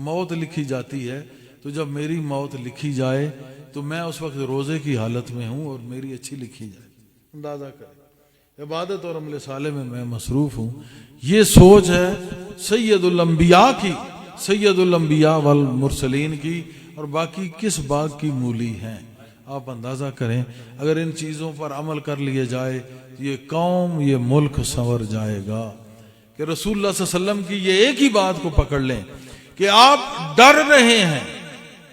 موت لکھی جاتی ہے، تو جب میری موت لکھی جائے تو میں اس وقت روزے کی حالت میں ہوں اور میری اچھی لکھی جائے۔ اندازہ کریں، عبادت اور عمل صالح میں مصروف ہوں۔ یہ سوچ ہے سید الانبیاء کی، سید الانبیاء والمرسلین کی، اور باقی کس باغ کی مولی ہیں۔ آپ اندازہ کریں اگر ان چیزوں پر عمل کر لیا جائے یہ قوم، یہ ملک سنور جائے گا۔ کہ رسول اللہ صلی اللہ علیہ وسلم کی یہ ایک ہی بات کو پکڑ لیں کہ آپ ڈر رہے ہیں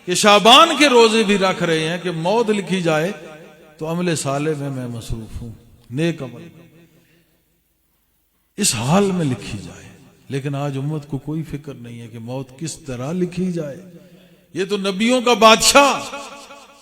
کہ شعبان کے روزے بھی رکھ رہے ہیں کہ موت لکھی جائے تو عمل صالح میں مصروف ہوں، نیک عمل اس حال میں لکھی جائے۔ لیکن آج امت کو کوئی فکر نہیں ہے کہ موت کس طرح لکھی جائے۔ یہ تو نبیوں کا بادشاہ،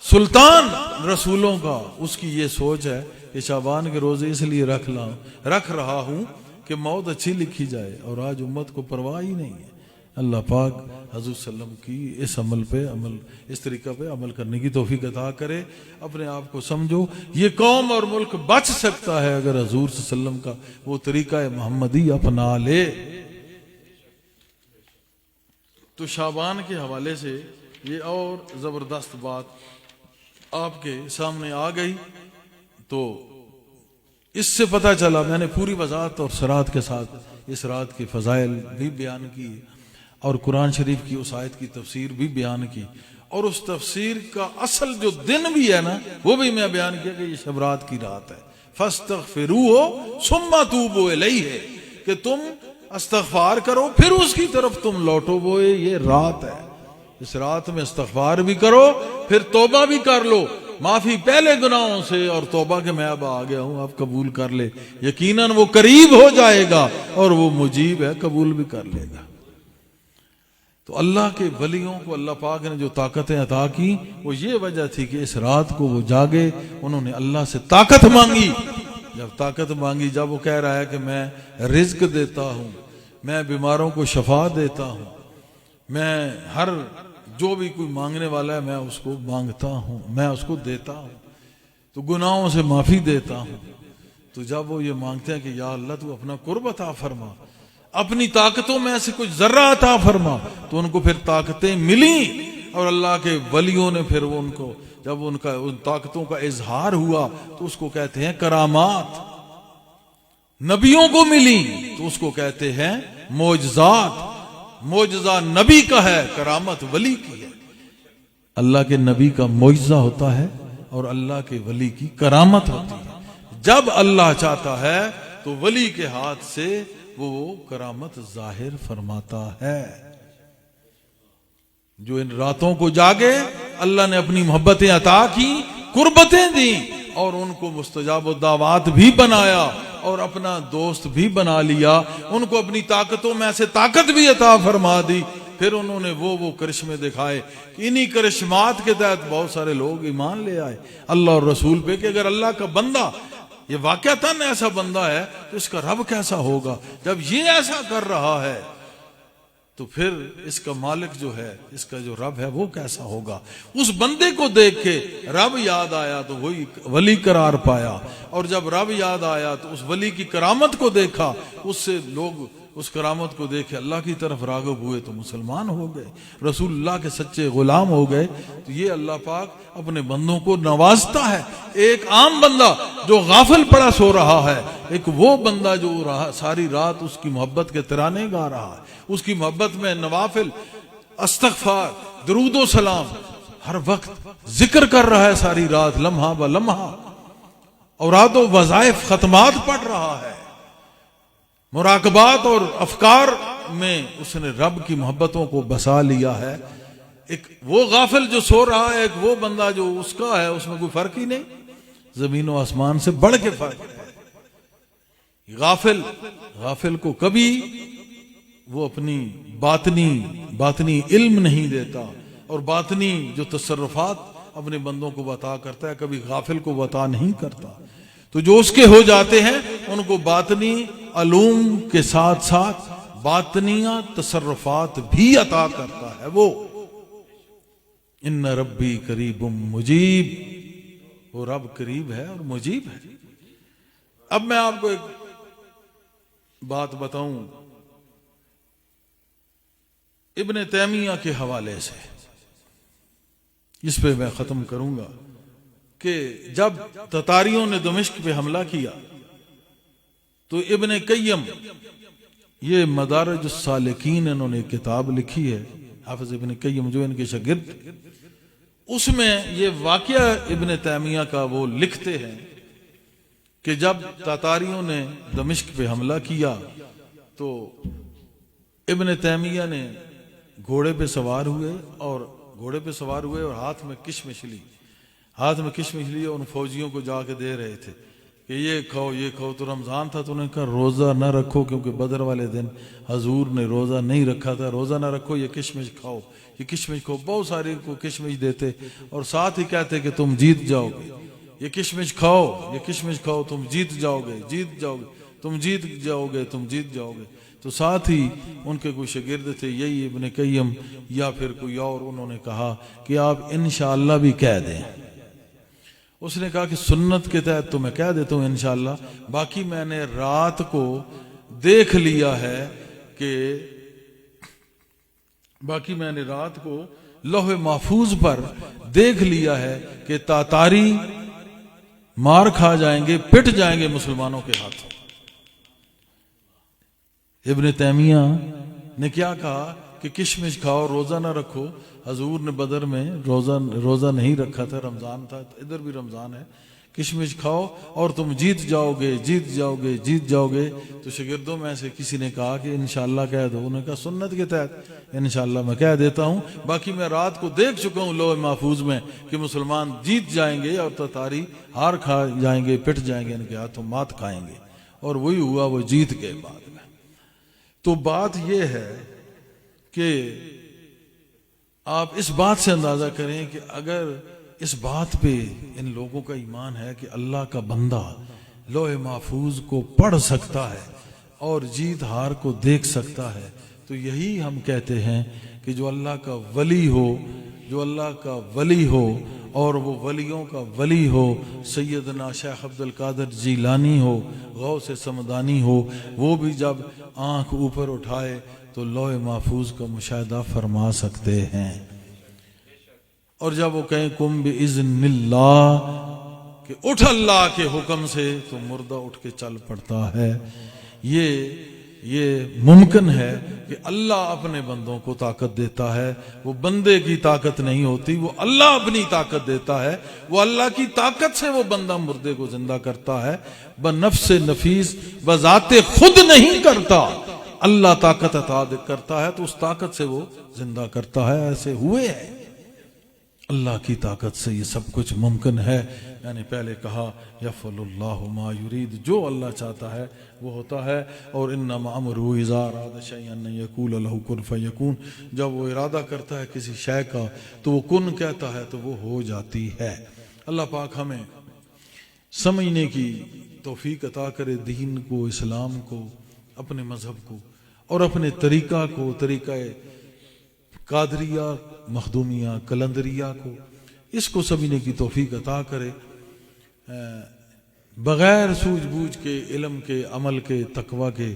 سلطان رسولوں کا، اس کی یہ سوچ ہے کہ شعبان کے روزے اس لیے رکھ رہا ہوں کہ موت اچھی لکھی جائے، اور آج امت کو پرواہ ہی نہیں ہے۔ اللہ پاک حضور صلی اللہ علیہ وسلم کی اس عمل پہ عمل، اس طریقہ پہ عمل کرنے کی توفیق عطا کرے۔ اپنے آپ کو سمجھو، یہ قوم اور ملک بچ سکتا ہے اگر حضور صلی اللہ علیہ وسلم کا وہ طریقہ محمدی اپنا لے۔ تو شعبان کے حوالے سے یہ اور زبردست بات آپ کے سامنے آ گئی۔ تو اس سے پتہ چلا، میں نے پوری وضاحت اور سرات کے ساتھ اس رات کے فضائل بھی بیان کی اور قرآن شریف کی اس آیت کی تفسیر بھی بیان کی، اور اس تفسیر کا اصل جو دن بھی ہے نا وہ بھی میں بیان کیا کہ یہ شب رات کی رات ہے۔ فاستغفروہ ثم توبوا الیہ، کہ تم استغفار کرو پھر اس کی طرف تم لوٹو، وہ یہ رات ہے، اس رات میں استغفار بھی کرو پھر توبہ بھی کر لو، معافی پہلے گناہوں سے اور توبہ کہ میں اب آ گیا ہوں، آپ قبول کر لے، یقیناً وہ قریب ہو جائے گا اور وہ مجیب ہے، قبول بھی کر لے گا۔ تو اللہ کے ولیوں کو اللہ پاک نے جو طاقتیں عطا کی وہ یہ وجہ تھی کہ اس رات کو وہ جاگے، انہوں نے اللہ سے طاقت مانگی۔ جب طاقت مانگی، جب وہ کہہ رہا ہے کہ میں رزق دیتا ہوں، میں بیماروں کو شفا دیتا ہوں، میں ہر جو بھی کوئی مانگنے والا ہے میں اس کو مانگتا ہوں، میں اس کو دیتا ہوں، تو گناہوں سے معافی دیتا ہوں۔ تو جب وہ یہ مانگتے ہیں کہ یا اللہ تو اپنا قرب عطا فرما، اپنی طاقتوں میں سے کچھ ذرہ عطا فرما، تو ان کو پھر طاقتیں ملیں، اور اللہ کے ولیوں نے پھر وہ ان کو جب ان طاقتوں کا اظہار ہوا تو اس کو کہتے ہیں کرامات۔ نبیوں کو ملی تو اس کو کہتے ہیں معجزات۔ معجزہ نبی کا ہے، کرامت ولی کی ہے۔ اللہ کے نبی کا معجزہ ہوتا ہے اور اللہ کے ولی کی کرامت ہوتی ہے۔ جب اللہ چاہتا ہے تو ولی کے ہاتھ سے وہ کرامت ظاہر فرماتا ہے۔ جو ان راتوں کو جاگے، اللہ نے اپنی محبتیں عطا کی، قربتیں دیں، اور ان کو مستجاب الدعوات بھی بنایا اور اپنا دوست بھی بنا لیا، ان کو اپنی طاقتوں میں سے طاقت بھی عطا فرما دی۔ پھر انہوں نے وہ کرشمے دکھائے، انہی کرشمات کے تحت بہت سارے لوگ ایمان لے آئے اللہ اور رسول پہ، کہ اگر اللہ کا بندہ یہ واقعتاً ایسا بندہ ہے تو اس کا رب کیسا ہوگا؟ جب یہ ایسا کر رہا ہے تو پھر اس کا مالک جو ہے، اس کا جو رب ہے وہ کیسا ہوگا؟ اس بندے کو دیکھ کے رب یاد آیا تو وہی ولی قرار پایا، اور جب رب یاد آیا تو اس ولی کی کرامت کو دیکھا، اس سے لوگ اس کرامت کو دیکھ کے اللہ کی طرف راغب ہوئے تو مسلمان ہو گئے، رسول اللہ کے سچے غلام ہو گئے۔ تو یہ اللہ پاک اپنے بندوں کو نوازتا ہے۔ ایک عام بندہ جو غافل پڑا سو رہا ہے، ایک وہ بندہ جو ساری رات اس کی محبت کے ترانے گا رہا ہے، اس کی محبت میں نوافل، استغفار، درود و سلام ہر وقت ذکر کر رہا ہے، ساری رات لمحہ با لمحہ اوراد و وظائف ختمات پڑھ رہا ہے، مراقبات اور افکار میں اس نے رب کی محبتوں کو بسا لیا ہے۔ ایک وہ غافل جو سو رہا ہے، ایک وہ بندہ جو اس کا ہے، اس میں کوئی فرق ہی نہیں، زمین و آسمان سے بڑھ کے فرق ہے۔ غافل کو کبھی وہ اپنی باطنی علم نہیں دیتا، اور باطنی جو تصرفات اپنے بندوں کو عطا کرتا ہے کبھی غافل کو عطا نہیں کرتا۔ تو جو اس کے ہو جاتے ہیں ان کو باطنی علوم کے ساتھ ساتھ باطنیہ تصرفات بھی عطا کرتا ہے وہ۔ ان ربی قریب مجیب، وہ رب قریب ہے اور مجیب ہے۔ اب میں آپ کو ایک بات بتاؤں ابن تیمیہ کے حوالے سے، اس پہ میں ختم کروں گا کہ جب تتاریوں نے دمشق پہ حملہ کیا تو ابن قیم، یہ مدارج السالکین انہوں نے کتاب لکھی ہے، حافظ ابن قیم جو ان کے شاگرد، اس میں یہ واقعہ ابن تیمیہ کا وہ لکھتے ہیں کہ جب تتاریوں نے دمشق پہ حملہ کیا تو ابن تیمیہ نے گھوڑے پہ سوار ہوئے اور ہاتھ میں کشمش لی اور ان فوجیوں کو جا کے دے رہے تھے کہ یہ کھاؤ۔ تو رمضان تھا تو انہوں نے کہا روزہ نہ رکھو، کیونکہ بدر والے دن حضور نے روزہ نہیں رکھا تھا، روزہ نہ رکھو، یہ کشمش کھاؤ۔ بہت سارے کو کشمش دیتے اور ساتھ ہی کہتے کہ تم جیت جاؤ گے، یہ کشمش کھاؤ تم جیت جاؤ گے۔ تم جیت جاؤ گے، تم جیت جاؤ گے۔ تو ساتھ ہی ان کے کوئی شاگرد تھے، یہی ابن قیم یا پھر کوئی اور، انہوں نے کہا کہ آپ انشاءاللہ بھی کہہ دیں۔ اس نے کہا کہ سنت کے تحت تو میں کہہ دیتا ہوں انشاءاللہ، باقی میں نے رات کو دیکھ لیا ہے کہ لوح محفوظ پر دیکھ لیا ہے کہ تاتاری مار کھا جائیں گے، پٹ جائیں گے مسلمانوں کے ہاتھوں۔ ابن تیمیہ نے کیا کہا کہ کشمش کھاؤ، روزہ نہ رکھو۔ حضور نے بدر میں روزہ نہیں رکھا تھا، رمضان تھا، ادھر بھی رمضان ہے۔ کشمش کھاؤ اور تم جیت جاؤ گے، جیت جاؤ گے، جیت جاؤ گے۔ تو شاگردوں میں سے کسی نے کہا کہ انشاءاللہ کہہ دو۔ انہوں نے کہا سنت کے تحت انشاءاللہ میں کہہ دیتا ہوں، باقی میں رات کو دیکھ چکا ہوں لوح محفوظ میں کہ مسلمان جیت جائیں گے اور تتاری ہار کھا جائیں گے، پٹ جائیں گے، ان کے ہاتھوں مات کھائیں گے۔ اور وہی ہوا، وہ جیت گئے بعد میں۔ تو بات یہ ہے کہ آپ اس بات سے اندازہ کریں کہ اگر اس بات پہ ان لوگوں کا ایمان ہے کہ اللہ کا بندہ لوح محفوظ کو پڑھ سکتا ہے اور جیت ہار کو دیکھ سکتا ہے، تو یہی ہم کہتے ہیں کہ جو اللہ کا ولی ہو، جو اللہ کا ولی ہو اور وہ ولیوں کا ولی ہو، سیدنا شیخ عبد القادر جیلانی ہو، غوث سمدانی ہو، وہ بھی جب آنکھ اوپر اٹھائے تو لوح محفوظ کا مشاہدہ فرما سکتے ہیں۔ اور جب وہ کہیں کم باذن اللہ کہ اٹھ اللہ کے حکم سے، تو مردہ اٹھ کے چل پڑتا ہے۔ یہ ممکن ہے کہ اللہ اپنے بندوں کو طاقت دیتا ہے، وہ بندے کی طاقت نہیں ہوتی، وہ اللہ اپنی طاقت دیتا ہے۔ وہ اللہ کی طاقت سے وہ بندہ مردے کو زندہ کرتا ہے، بنفس نفیس بذات خود نہیں کرتا، اللہ طاقت عطا کرتا ہے تو اس طاقت سے وہ زندہ کرتا ہے۔ ایسے ہوئے ہیں، اللہ کی طاقت سے یہ سب کچھ ممکن ہے۔ یعنی پہلے کہا یفعل اللہ ما یرید، جو اللہ چاہتا ہے وہ ہوتا ہے۔ اور انما امرہ اذا اراد شیئا ان یقول له کن فیکون، جب وہ ارادہ کرتا ہے کسی شے کا تو وہ کن کہتا ہے تو وہ ہو جاتی ہے۔ اللہ پاک ہمیں سمجھنے کی توفیق عطا کرے، دین کو، اسلام کو، اپنے مذہب کو اور اپنے طریقہ کو، طریقہ قادریہ، مخدومیہ، کلندریہ کو، اس کو سمجھنے کی توفیق عطا کرے۔ بغیر سوجھ بوجھ کے، علم کے، عمل کے، تقوی کے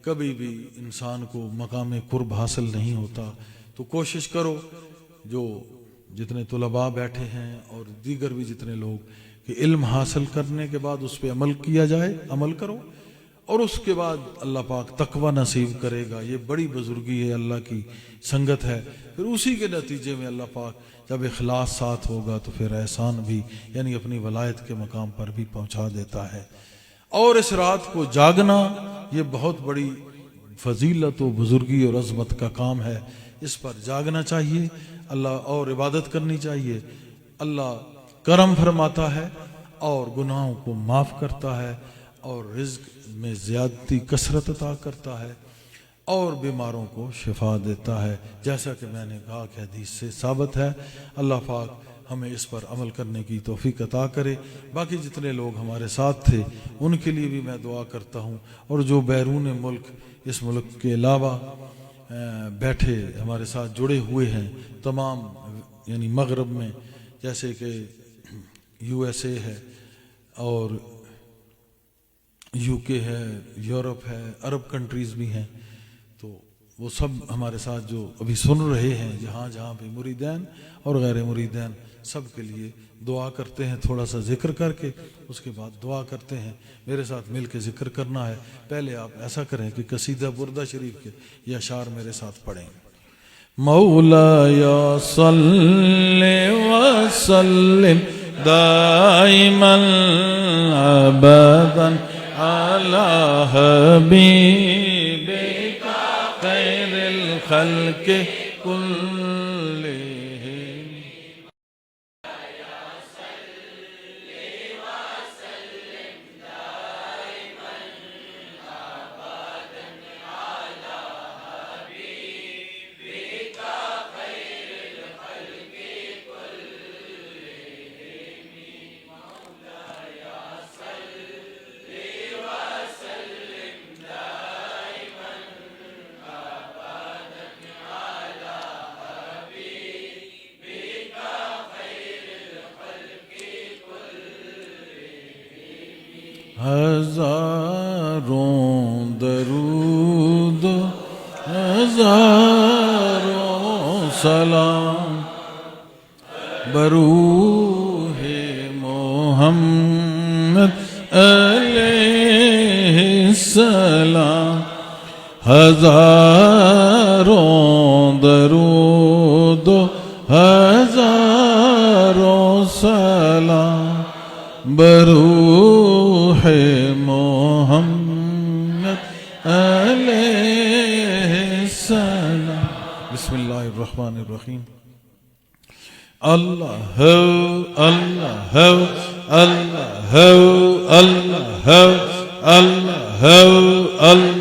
کبھی بھی انسان کو مقام قرب حاصل نہیں ہوتا۔ تو کوشش کرو، جو جتنے طلباء بیٹھے ہیں اور دیگر بھی جتنے لوگ، کہ علم حاصل کرنے کے بعد اس پہ عمل کیا جائے، عمل کرو، اور اس کے بعد اللہ پاک تقوی نصیب کرے گا۔ یہ بڑی بزرگی ہے، اللہ کی سنگت ہے۔ پھر اسی کے نتیجے میں اللہ پاک جب اخلاص ساتھ ہوگا تو پھر احسان بھی، یعنی اپنی ولایت کے مقام پر بھی پہنچا دیتا ہے۔ اور اس رات کو جاگنا یہ بہت بڑی فضیلت و بزرگی اور عظمت کا کام ہے۔ اس پر جاگنا چاہیے، اللہ اور عبادت کرنی چاہیے۔ اللہ کرم فرماتا ہے اور گناہوں کو معاف کرتا ہے اور رزق میں زیادتی کثرت عطا کرتا ہے اور بیماروں کو شفا دیتا ہے، جیسا کہ میں نے کہا کہ حدیث سے ثابت ہے۔ اللہ پاک ہمیں اس پر عمل کرنے کی توفیق عطا کرے۔ باقی جتنے لوگ ہمارے ساتھ تھے ان کے لیے بھی میں دعا کرتا ہوں، اور جو بیرون ملک، اس ملک کے علاوہ بیٹھے ہمارے ساتھ جڑے ہوئے ہیں تمام، یعنی مغرب میں، جیسے کہ USA ہے اور UK ہے، یورپ ہے، عرب کنٹریز بھی ہیں، تو وہ سب ہمارے ساتھ جو ابھی سن رہے ہیں، جہاں جہاں بھی مریدین اور غیر مریدین، سب کے لیے دعا کرتے ہیں۔ تھوڑا سا ذکر کر کے اس کے بعد دعا کرتے ہیں۔ میرے ساتھ مل کے ذکر کرنا ہے۔ پہلے آپ ایسا کریں کہ قصیدہ بردہ شریف کے یہ اشعار میرے ساتھ پڑھیں۔ مولایا صلی وسلم دائما ابدا علی حبیبک خیر الخلق کلہم۔ ہزاروں درود ہزاروں سلام بروح محمد علیہ السلام ہزاروں درود ہزاروں سلام بروح محمد علیہ السلام. بسم اللہ الرحمن الرحیم. اللہ اللہ اللہ اللہ اللہ اللہ اللہ اللہ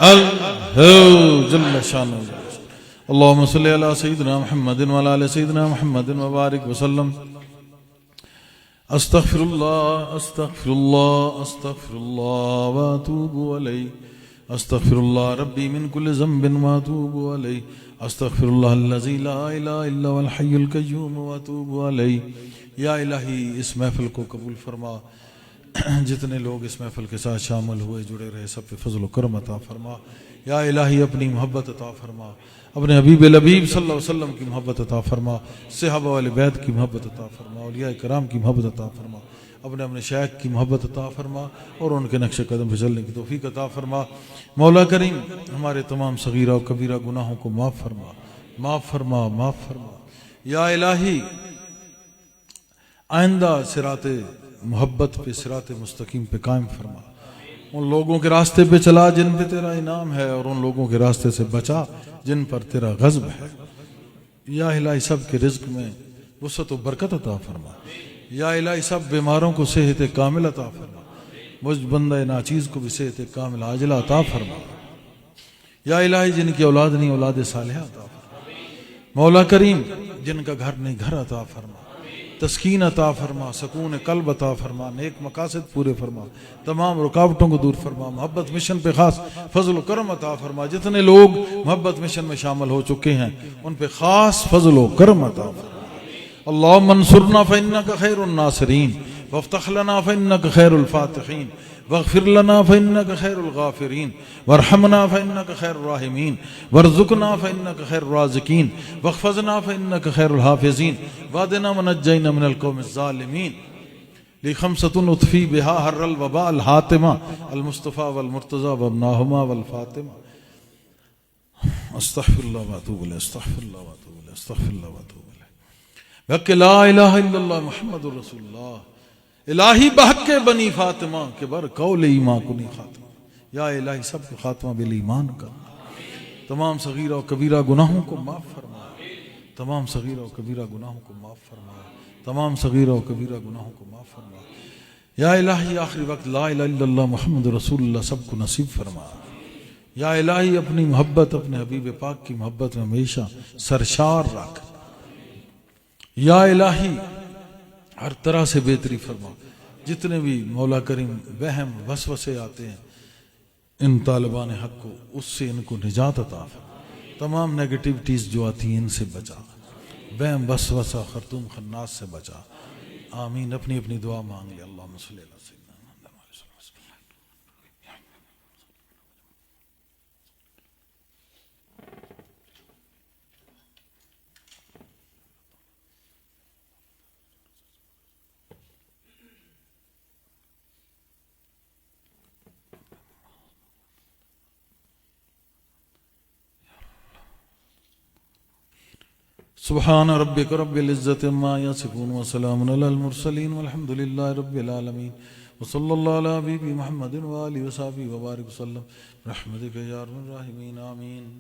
اللہ جل شانہ. اللهم صل على سيدنا محمد وعلى آل سيدنا محمد وبارك وسلم. استغفر الله استغفر الله استغفر الله واتوب اليه. استغفر الله ربي من كل ذنب واتوب اليه. استغفر الله الذي لا اله الا هو الحي القيوم واتوب اليه. یا الہی اس محفل کو قبول فرما. جتنے لوگ اس محفل کے ساتھ شامل ہوئے جڑے رہے سب پہ فضل و کرم عطا فرما. یا الہی اپنی محبت عطا فرما. اپنے حبیب لبیب صلی اللہ علیہ وسلم کی محبت عطا فرما. صحابہ وال بیت کی محبت عطا فرما. اولیاء کرام کی محبت عطا فرما. اپنے شیخ کی محبت عطا فرما اور ان کے نقش قدم پہ چلنے کی توفیق عطا فرما. مولا کریم ہمارے تمام صغیرہ و کبیرہ گناہوں کو معاف فرما معاف فرما معاف فرما. یا الہی آئندہ صراط محبت پہ صراط مستقیم پہ قائم فرما. ان لوگوں کے راستے پہ چلا جن پہ تیرا انعام ہے اور ان لوگوں کے راستے سے بچا جن پر تیرا غضب ہے. یا الہی سب کے رزق میں وسعت و برکت عطا فرما. یا الہی سب بیماروں کو صحت کامل عطا فرما. مجھ بندہ ناچیز کو بھی صحت کامل عاجلہ عطا فرما. یا الہی جن کی اولاد نہیں اولاد صالحہ عطا فرما. مولا کریم جن کا گھر نہیں گھر عطا فرما. تسکین عطا فرما. سکون قلب عطا فرما. نیک مقاصد پورے فرما. تمام رکاوٹوں کو دور فرما. محبت مشن پہ خاص فضل و کرم عطا فرما. جتنے لوگ محبت مشن میں شامل ہو چکے ہیں ان پہ خاص فضل و کرم عطا فرما. اللهم انصرنا فإنك خير الناصرين وافتح لنا فإنك خير الفاتحين واغفر لنا فإنك خير الغافرين وارحمنا فإنك خير الراحمين وارزقنا فإنك خير الرازقين واحفظنا فإنك خير الحافظين وادنا ونجينا من القوم الظالمين. لخمسة اطفي بها حر الوباء الحاتمة المصطفى والمرتضى وابناهما والفاطمة. استغفر الله واتوب اليه استغفر الله واتوب اليه استغفر الله واتوب اليه. بحق لا الہ الا اللہ محمد رسول اللہ. الہی بحق بنی فاطمہ کے بر قول ایمان کنی خاتمہ. یا الہی سب کو خاتمہ بالایمان کرنا. تمام صغیرہ و کبیرہ گناہوں کو معاف فرما. تمام صغیرہ و کبیرہ گناہوں کو معاف فرما. تمام صغیرہ و کبیرہ گناہوں کو معاف فرما. یا الہی آخری وقت لا الہ الا اللہ محمد رسول اللہ سب کو نصیب فرما. یا الہی اپنی محبت اپنے حبیب پاک کی محبت میں ہمیشہ سرشار رکھ. یا الہی ہر طرح سے بہتری فرما. جتنے بھی مولا کریم وہم وسوسے آتے ہیں ان طالبان حق کو اس سے ان کو نجات عطا فرما. تمام نیگیٹیوٹیز جو آتی ہیں ان سے بچا. وہم وسوسہ خرطوم خناس سے بچا. آمین. اپنی اپنی دعا مانگ لے. اللہم صلی اللہ سیدنا سبحان ربک رب العزت عما یصفون وسلام علی المرسلین والحمد للہ رب العالمین وصلی اللہ علی حبیب محمد وآلہ وصحبہ وبارک وسلم برحمتک یا ارحم الراحمین. آمین.